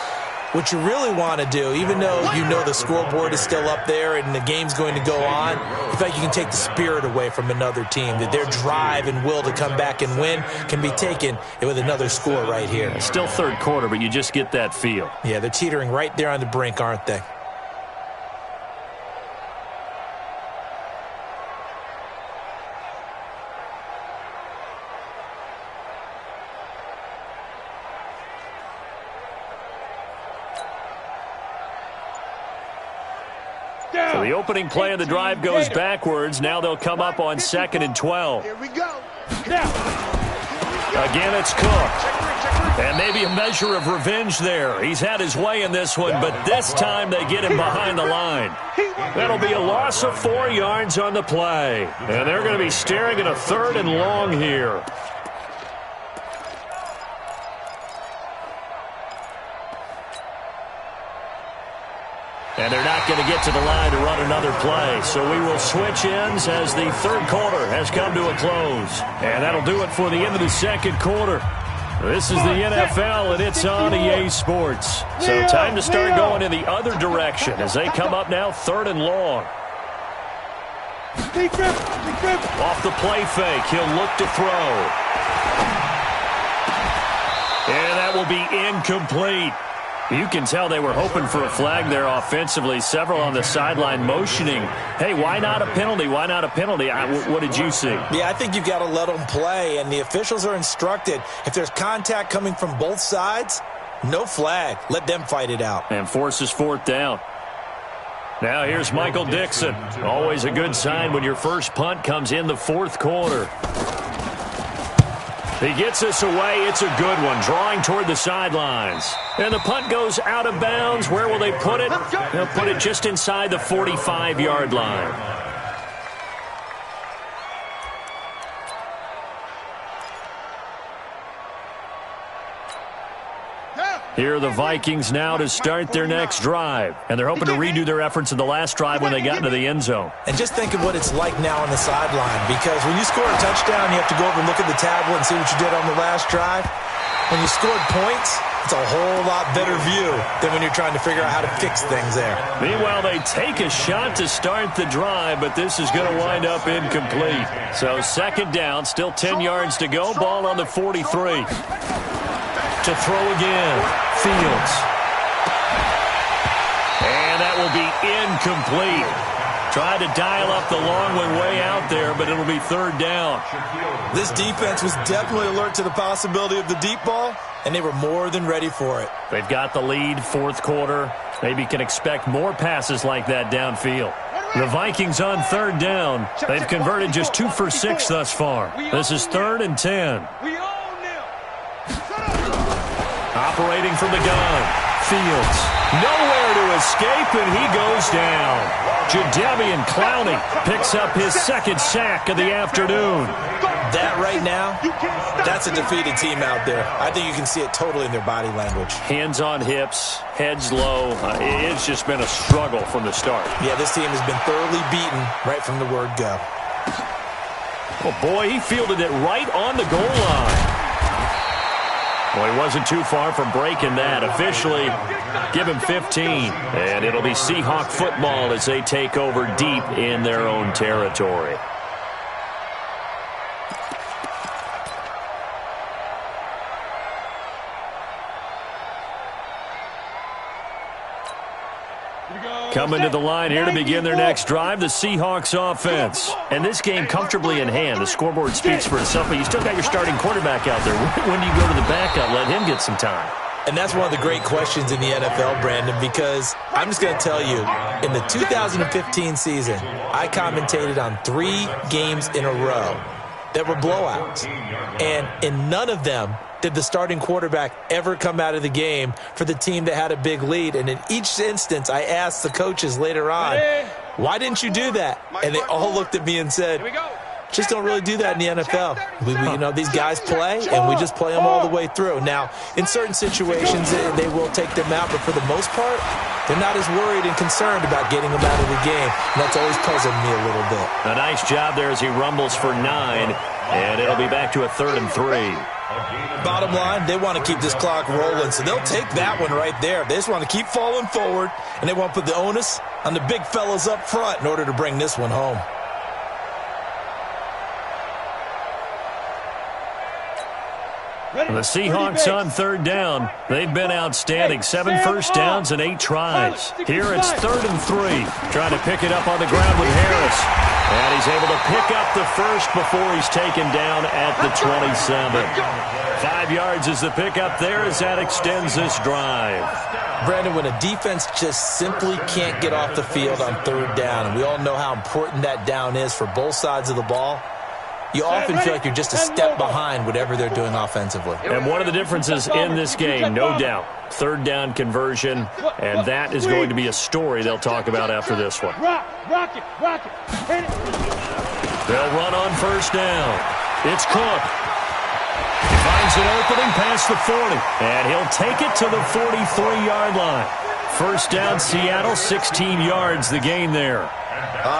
what you really want to do, even though you know the scoreboard is still up there and the game's going to go on, I feel like you can take the spirit away from another team, that their drive and will to come back and win can be taken with another score right here. It's still 3rd quarter, but you just get that feel. Yeah, they're teetering right there on the brink, aren't they? So the opening play of the drive goes backwards. Now they'll come up on 2nd and 12. Here we go. Again, it's Cook. And maybe a measure of revenge there. He's had his way in this one, but this time they get him behind the line. That'll be a loss of 4 yards on the play. And they're going to be staring at a 3rd and long here. And they're not going to get to the line to run another play. So we will switch ends as the 3rd quarter has come to a close. And that'll do it for the end of the 2nd quarter. This is the NFL, and it's on EA Sports. So time to start going in the other direction as they come up now 3rd and long. Off the play fake, he'll look to throw. And that will be incomplete. You can tell they were hoping for a flag there offensively. Several on the sideline motioning, hey, why not a penalty? Why not a penalty? What did you see? Yeah, I think you've got to let them play, and the officials are instructed. If there's contact coming from both sides, no flag. Let them fight it out. And forces 4th down. Now here's Michael Dixon. Always a good sign when your first punt comes in the 4th quarter. He gets this away. It's a good one, drawing toward the sidelines. And the punt goes out of bounds. Where will they put it? They'll put it just inside the 45-yard line. Here are the Vikings now to start their next drive. And they're hoping to redo their efforts in the last drive when they got into the end zone. And just think of what it's like now on the sideline, because when you score a touchdown, you have to go over and look at the tablet and see what you did on the last drive. When you scored points, it's a whole lot better view than when you're trying to figure out how to fix things there. Meanwhile, they take a shot to start the drive, but this is going to wind up incomplete. So second down, still 10 yards to go. Ball on the 43. To throw again, Fields. And that will be incomplete. Tried to dial up the long one way out there, but it'll be third down. This defense was definitely alert to the possibility of the deep ball, and they were more than ready for it. They've got the lead, fourth quarter. Maybe can expect more passes like that downfield. The Vikings on third down. They've converted just 2 for 6 thus far. This is 3rd and 10. Operating from the gun, Fields. Nowhere to escape, and he goes down. Jadeveon Clowney picks up his second sack of the afternoon. That right now, that's a defeated team out there. I think you can see it totally in their body language. Hands on hips, heads low. It's just been a struggle from the start. Yeah, this team has been thoroughly beaten right from the word go. Oh, boy, he fielded it right on the goal line. Well, he wasn't too far from breaking that. Officially, give him 15. And it'll be Seahawk football as they take over deep in their own territory. Coming to the line here to begin their next drive, the Seahawks offense. And this game comfortably in hand. The scoreboard speaks for itself, but you still got your starting quarterback out there. When do you go to the backup? Let him get some time. And that's one of the great questions in the NFL, Brandon, because I'm just going to tell you, in the 2015 season, I commentated on 3 games in a row that were blowouts. And in none of them did the starting quarterback ever come out of the game for the team that had a big lead. And in each instance, I asked the coaches later on, why didn't you do that? And they all looked at me and said, just don't really do that in the NFL. You know, these guys play, and we just play them all the way through. Now, in certain situations, they will take them out, but for the most part, they're not as worried and concerned about getting them out of the game. And that's always puzzled me a little bit. A nice job there as he rumbles for 9, and it'll be back to a 3rd and 3. Bottom line, they want to keep this clock rolling, so they'll take that one right there. They just want to keep falling forward, and they want to put the onus on the big fellas up front in order to bring this one home. The Seahawks on third down. They've been outstanding. 7 first downs and 8 tries. Here it's 3rd and 3. Trying to pick it up on the ground with Harris. And he's able to pick up the first before he's taken down at the 27. 5 yards is the pickup there as that extends this drive. Brandon, when a defense just simply can't get off the field on third down, and we all know how important that down is for both sides of the ball, you often feel like you're just a step behind whatever they're doing offensively. And one of the differences in this game, no doubt, third down conversion, and that is going to be a story they'll talk about after this one. Rock it. Hit it. They'll run on first down. It's Cook. He finds an opening past the 40, and he'll take it to the 43-yard line. First down, Seattle, 16 yards the gain there.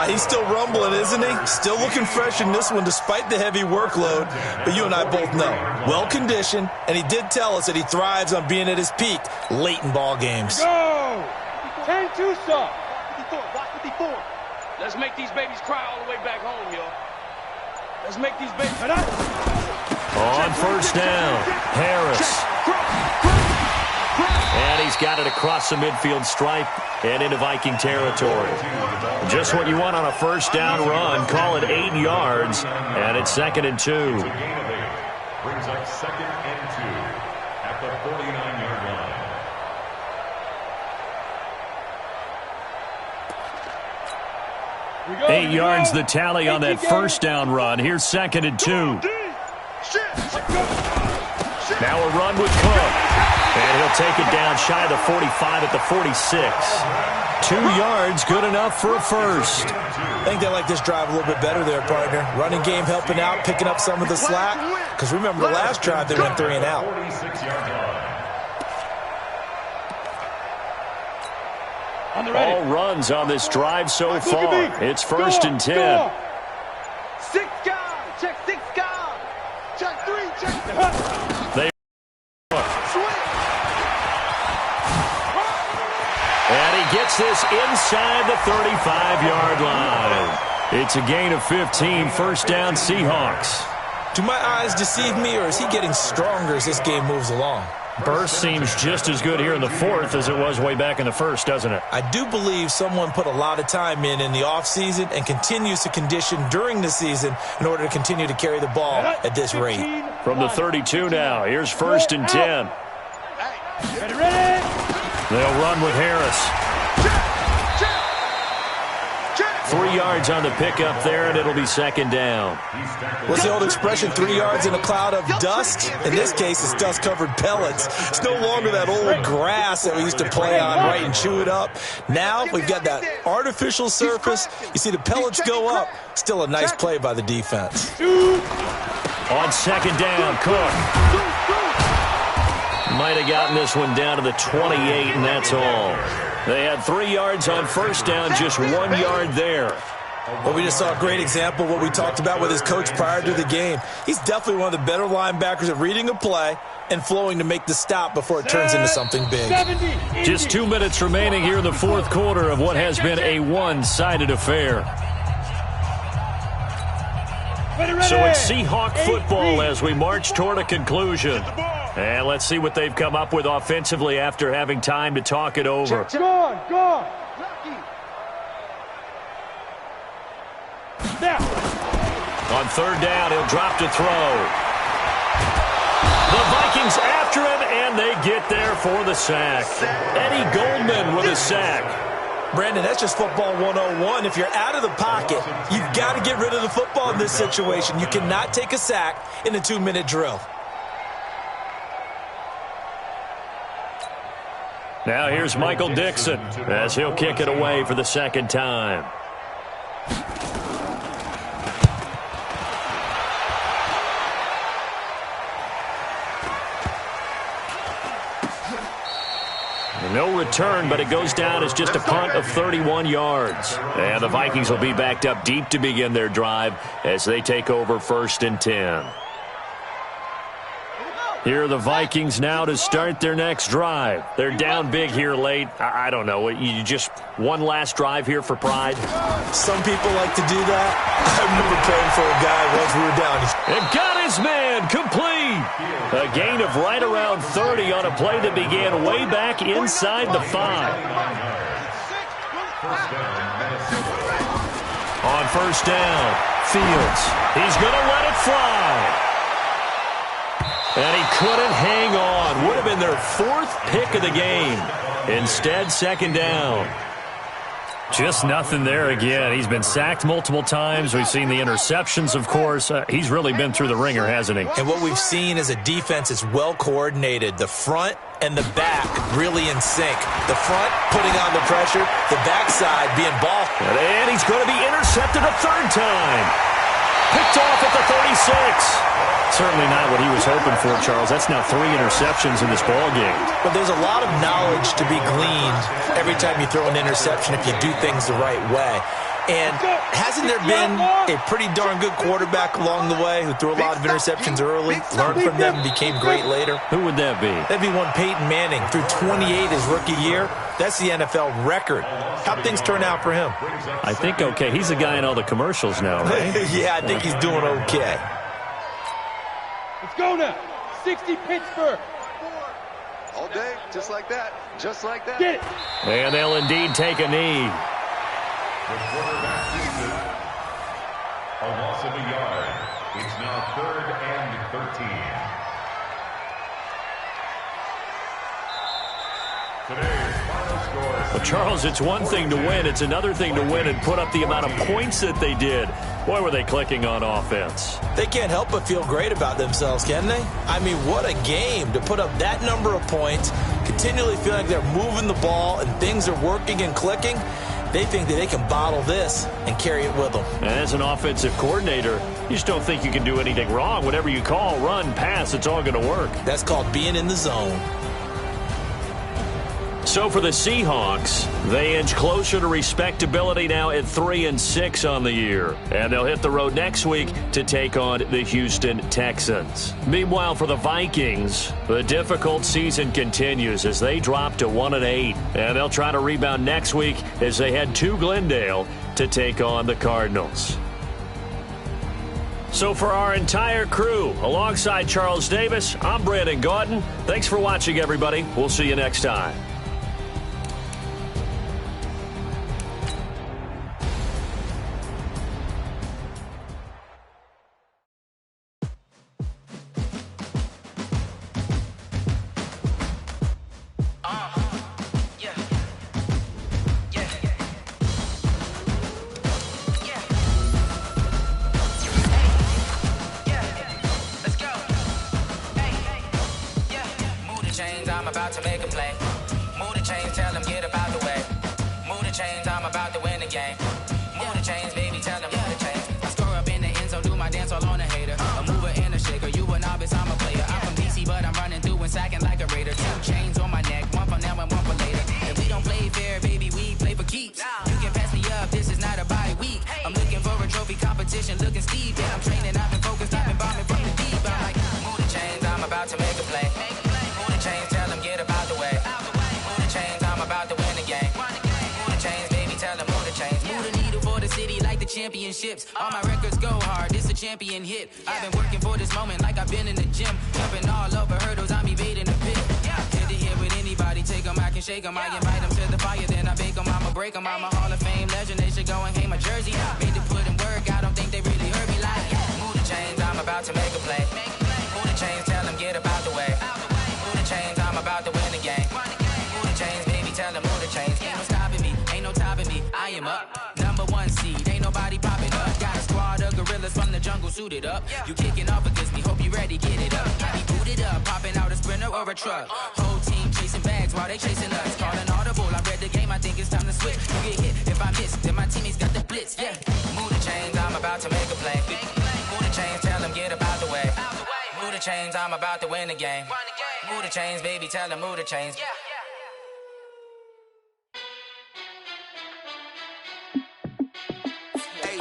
He's still rumbling, isn't he? Still looking fresh in this one despite the heavy workload. But you and I both know, well-conditioned, and he did tell us that he thrives on being at his peak late in ball games. Go! 10-2 stop. 54. Let's make these babies cry all the way back home, yo. Let's make these babies... On first down, Harris. And he's got it across the midfield stripe and into Viking territory. Just what you want on a first down run. Call it 8 yards, and it's 2nd and 2. Brings up 2nd and 2 at the 49-yard line. 8 yards the tally on that first down run. Here's 2nd and 2. Now a run with Cook. And he'll take it down shy of the 45 at the 46. 2 yards, good enough for a first. I think they like this drive a little bit better there, partner. Running game helping out, picking up some of the slack. Because remember, the last drive they went 3 and out. All runs on this drive so far. It's 1st and 10. 6 guard. Check 6 guard. Check 3. Check. They Swing. And he gets this inside the 35-yard line. It's a gain of 15, 1st down Seahawks. Do my eyes deceive me, or is he getting stronger as this game moves along? Burst seems just as good here in the 4th as it was way back in the 1st, doesn't it? I do believe someone put a lot of time in the offseason and continues to condition during the season in order to continue to carry the ball at this rate. From the 32 now, here's 1st and 10. Ready. They'll run with Harris. 3 yards on the pickup there, and it'll be 2nd down. What's the old expression, 3 yards in a cloud of dust? In this case, it's dust-covered pellets. It's no longer that old grass that we used to play on, right, and chew it up. Now we've got that artificial surface. You see the pellets go up. Still a nice play by the defense. On 2nd down, Cook. Might have gotten this one down to the 28, and that's all. They had 3 yards on 1st down, just 1 yard there. Well, we just saw a great example of what we talked about with his coach prior to the game. He's definitely one of the better linebackers at reading a play and flowing to make the stop before it turns into something big. Just 2 minutes remaining here in the 4th quarter of what has been a one-sided affair. So it's Seahawk football as we march toward a conclusion. And let's see what they've come up with offensively after having time to talk it over. Go on. Now. On 3rd down, he'll drop to throw. The Vikings after him, and they get there for the sack. Eddie Goldman with a sack. Brandon, that's just football 101. If you're out of the pocket, you've got to get rid of the football in this situation. You cannot take a sack in a 2-minute drill. Now here's Michael Dixon as he'll kick it away for the 2nd time. No return, but it goes down as just a punt of 31 yards. And the Vikings will be backed up deep to begin their drive as they take over 1st and 10. Here are the Vikings now to start their next drive. They're down big here late. I don't know. You just one last drive here for pride? Some people like to do that. I remember praying for a guy once we were down. And got his man complete. A gain of right around 30 on a play that began way back inside the 5. On 1st down, Fields. He's going to let it fly. And he couldn't hang on. Would have been their 4th pick of the game. Instead, 2nd down. Just nothing there again. He's been sacked multiple times. We've seen the interceptions, of course. He's really been through the ringer, hasn't he? And what we've seen is a defense that's well coordinated. The front and the back really in sync. The front putting on the pressure, the backside being ball. And he's going to be intercepted a 3rd time. Picked off at the 36. Certainly not what he was hoping for, Charles. That's now 3 interceptions in this ball game. But there's a lot of knowledge to be gleaned every time you throw an interception if you do things the right way. And hasn't there been a pretty darn good quarterback along the way who threw a lot of interceptions early, learned from them, and became great later? Who would that be? That'd be one Peyton Manning. Threw 28 his rookie year. That's the NFL record. How'd things turn out for him? I think okay. He's the guy in all the commercials now, right? Yeah, I think he's doing okay. Let's go now. 60 Pittsburgh. All day, just like that. Just like that. Get it. And they'll indeed take a knee. The quarterback gets it. A loss of a yard. It's now 3rd and 13. Today's final score. Well, Charles, it's one thing to win. It's another thing to win and put up the amount of points that they did. Boy, were they clicking on offense. They can't help but feel great about themselves, can they? I mean, what a game to put up that number of points, continually feeling like they're moving the ball and things are working and clicking. They think that they can bottle this and carry it with them. And as an offensive coordinator, you just don't think you can do anything wrong. Whatever you call, run, pass, it's all going to work. That's called being in the zone. So for the Seahawks, they inch closer to respectability now at 3-6 on the year. And they'll hit the road next week to take on the Houston Texans. Meanwhile, for the Vikings, the difficult season continues as they drop to 1-8. And they'll try to rebound next week as they head to Glendale to take on the Cardinals. So for our entire crew, alongside Charles Davis, I'm Brandon Gaudin. Thanks for watching, everybody. We'll see you next time. I'm about to make a play. Move the chains, tell them get up out the way. Move the chains, I'm about to win the game. Move the chains, baby, tell them move the chains. I score up in the end zone, do my dance all on a hater. A mover and a shaker, you a novice, I'm a player. I'm from DC, but I'm running through and sacking like a raider. 2 chains on my neck, one for now and one for later. If we don't play fair, baby, we play for keeps. You can pass me up, this is not a bye week. I'm looking for a trophy competition, looking steep. Yeah, I'm training, I've been focused, I've been bombing from the deep. I'm like, move the chains, I'm about to make a play. Move the chains, tell them get up out the way. Move the chains, I'm about to win the game. Move the chains, baby, tell them move the chains. Move the needle for the city like the championships. All my records go hard, this a champion hit. I've been working for this moment like I've been in the gym. Jumping all over hurdles, I'm evading the pit. Head to head with anybody, take them, I can shake them. I invite them to the fire, then I bake them, I'ma break them. I'm a Hall of Fame legend, they should go and hang my jersey. Made to put in work, I don't think they really heard me like. Move the chains, I'm about to make a play. Move the chains, tell them get up out the way. Move the chains, I'm about to win the game. Move the chains, baby, tell them move the chains. Ain't no stopping me, ain't no topping me, I am up. #1 seed, ain't nobody popping up. Got a squad of gorillas from the jungle suited up. You kicking off against me, hope you ready, get it up. I be booted up, popping out a sprinter or a truck. Whole team chasing bags while they chasing us. Calling audible, I read the game, I think it's time to switch. You get hit, if I miss, then my teammates got the blitz, yeah. Move the chains, I'm about to make a play. Move the chains, tell them get up out the way. Move the chains, I'm about to win the game. Move the chains, baby, tell them move the chains. Hey,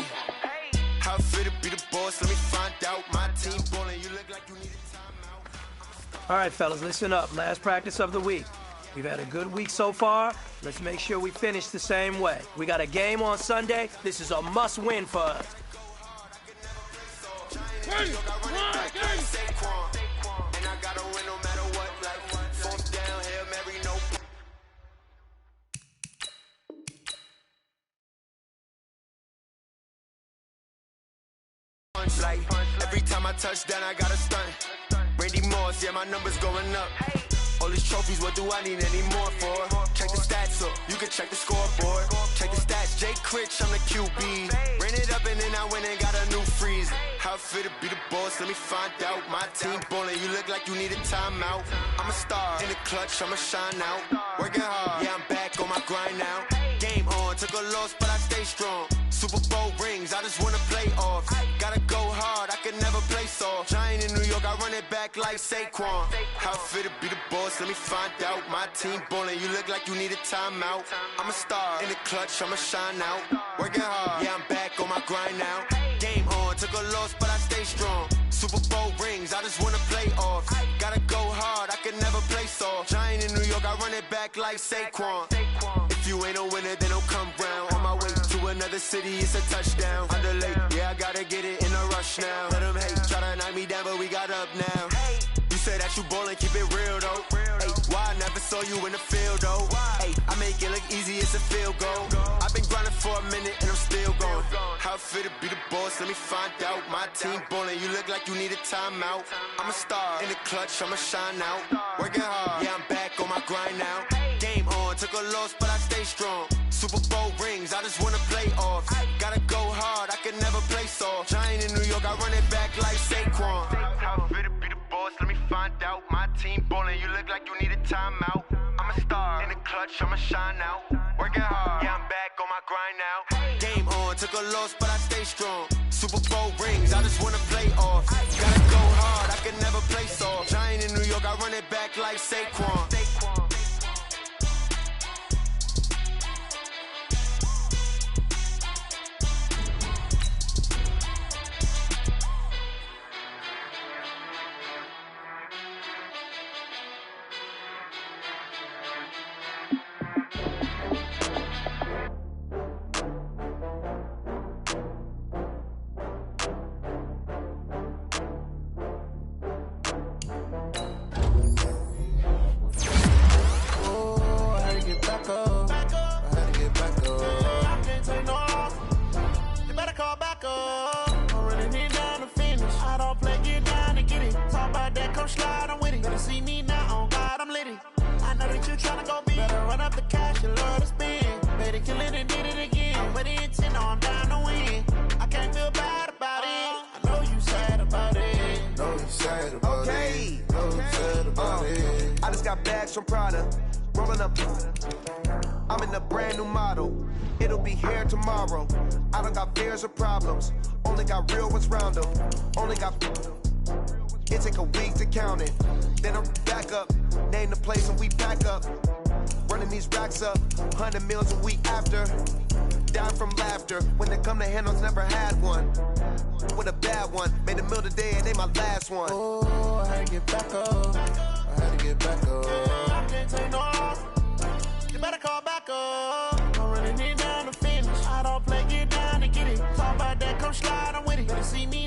how fit to be the boss? Let me find out. My team balling, you look like you need a timeout. All right, fellas, listen up. Last practice of the week. We've had a good week so far. Let's make sure we finish the same way. We got a game on Sunday. This is a must-win for us. Like, every time I touch down, I got a stunt. Randy Moss, yeah, my number's going up. All these trophies, what do I need any more for? Check the stats up, you can check the scoreboard. Check the stats, Jay Critch, I'm the QB. Ran it up and then I went and got a new freeze. How fit to be the boss, let me find out. My team balling, you look like you need a timeout. I'm a star, in the clutch, I'ma shine out. Working hard, yeah, I'm back on my grind now. Game on, took a loss, but I stay strong. Super Bowl rings, I just wanna play off. Gotta go hard, I can never play soft. Giant in New York, I run it back like Saquon. How fit to be the boss, let me find out. My team balling, you look like you need a timeout. I'm a star, in the clutch, I'ma shine out. Working hard, yeah, I'm back on my grind now. Game on, took a loss, but I stay strong. Super Bowl rings, I just wanna play off. Gotta go hard, I can never play soft. Giant in New York, I run it back like Saquon. If you ain't a winner, then don't come round. On my way to another city, it's a touchdown. Underlay, yeah, I gotta get it in a rush now. Let them hate, try to knock me down, but we got up now. You say that you ballin', keep it real though. Hey, why I never saw you in the field though? Hey, I make it look easy, it's a field goal. I've been grinding for a minute and I'm still going. How fit to be the boss, let me find out. My team ballin', you look like you need a timeout. I'm a star, in the clutch, I'ma shine out. Working hard, yeah, I'm back on my grind now. Game on, took a loss, but I stay strong. Super Bowl rings, I just wanna play off. Gotta go hard, I can never play soft. Giant in New York, I run it back like Saquon. How fit to be the boss, let me find out. My team ballin', you look like you need a timeout. I'm a star, in the clutch, I'ma shine out. Working hard, yeah, I'm back on my grind now. Game on, took a loss, but I stay strong. Super Bowl rings, I just wanna play off. Gotta go hard, I can never play soft. Giant in New York, I run it back like Saquon. Slide, I'm with it. Gonna see me now, on God, I'm litty. I know that you tryna go big. Better run up the cash, you love to spend. Better kill it and did it again. I'm with the intent, no, I'm down to win. I can't feel bad about it. I know you sad about it. Know you sad about it. Know you sad about it. I just got bags from Prada. Rolling up. I'm in a brand new model. It'll be here tomorrow. I don't got fears or problems. Only got real ones round them. Only got. It take a week to count it. Then I'm back up. Name the place and we back up. Running these racks up. 100 meals a week after. Down from laughter. When they come to handles, never had one. With a bad one. Made a meal today and they my last one. Oh, I had to get back up. I had to get back up. I can't take no off. You better call back up. I'm running it down to finish. I don't play, get down and get it. Talk about that, come slide, I'm with it. Better see me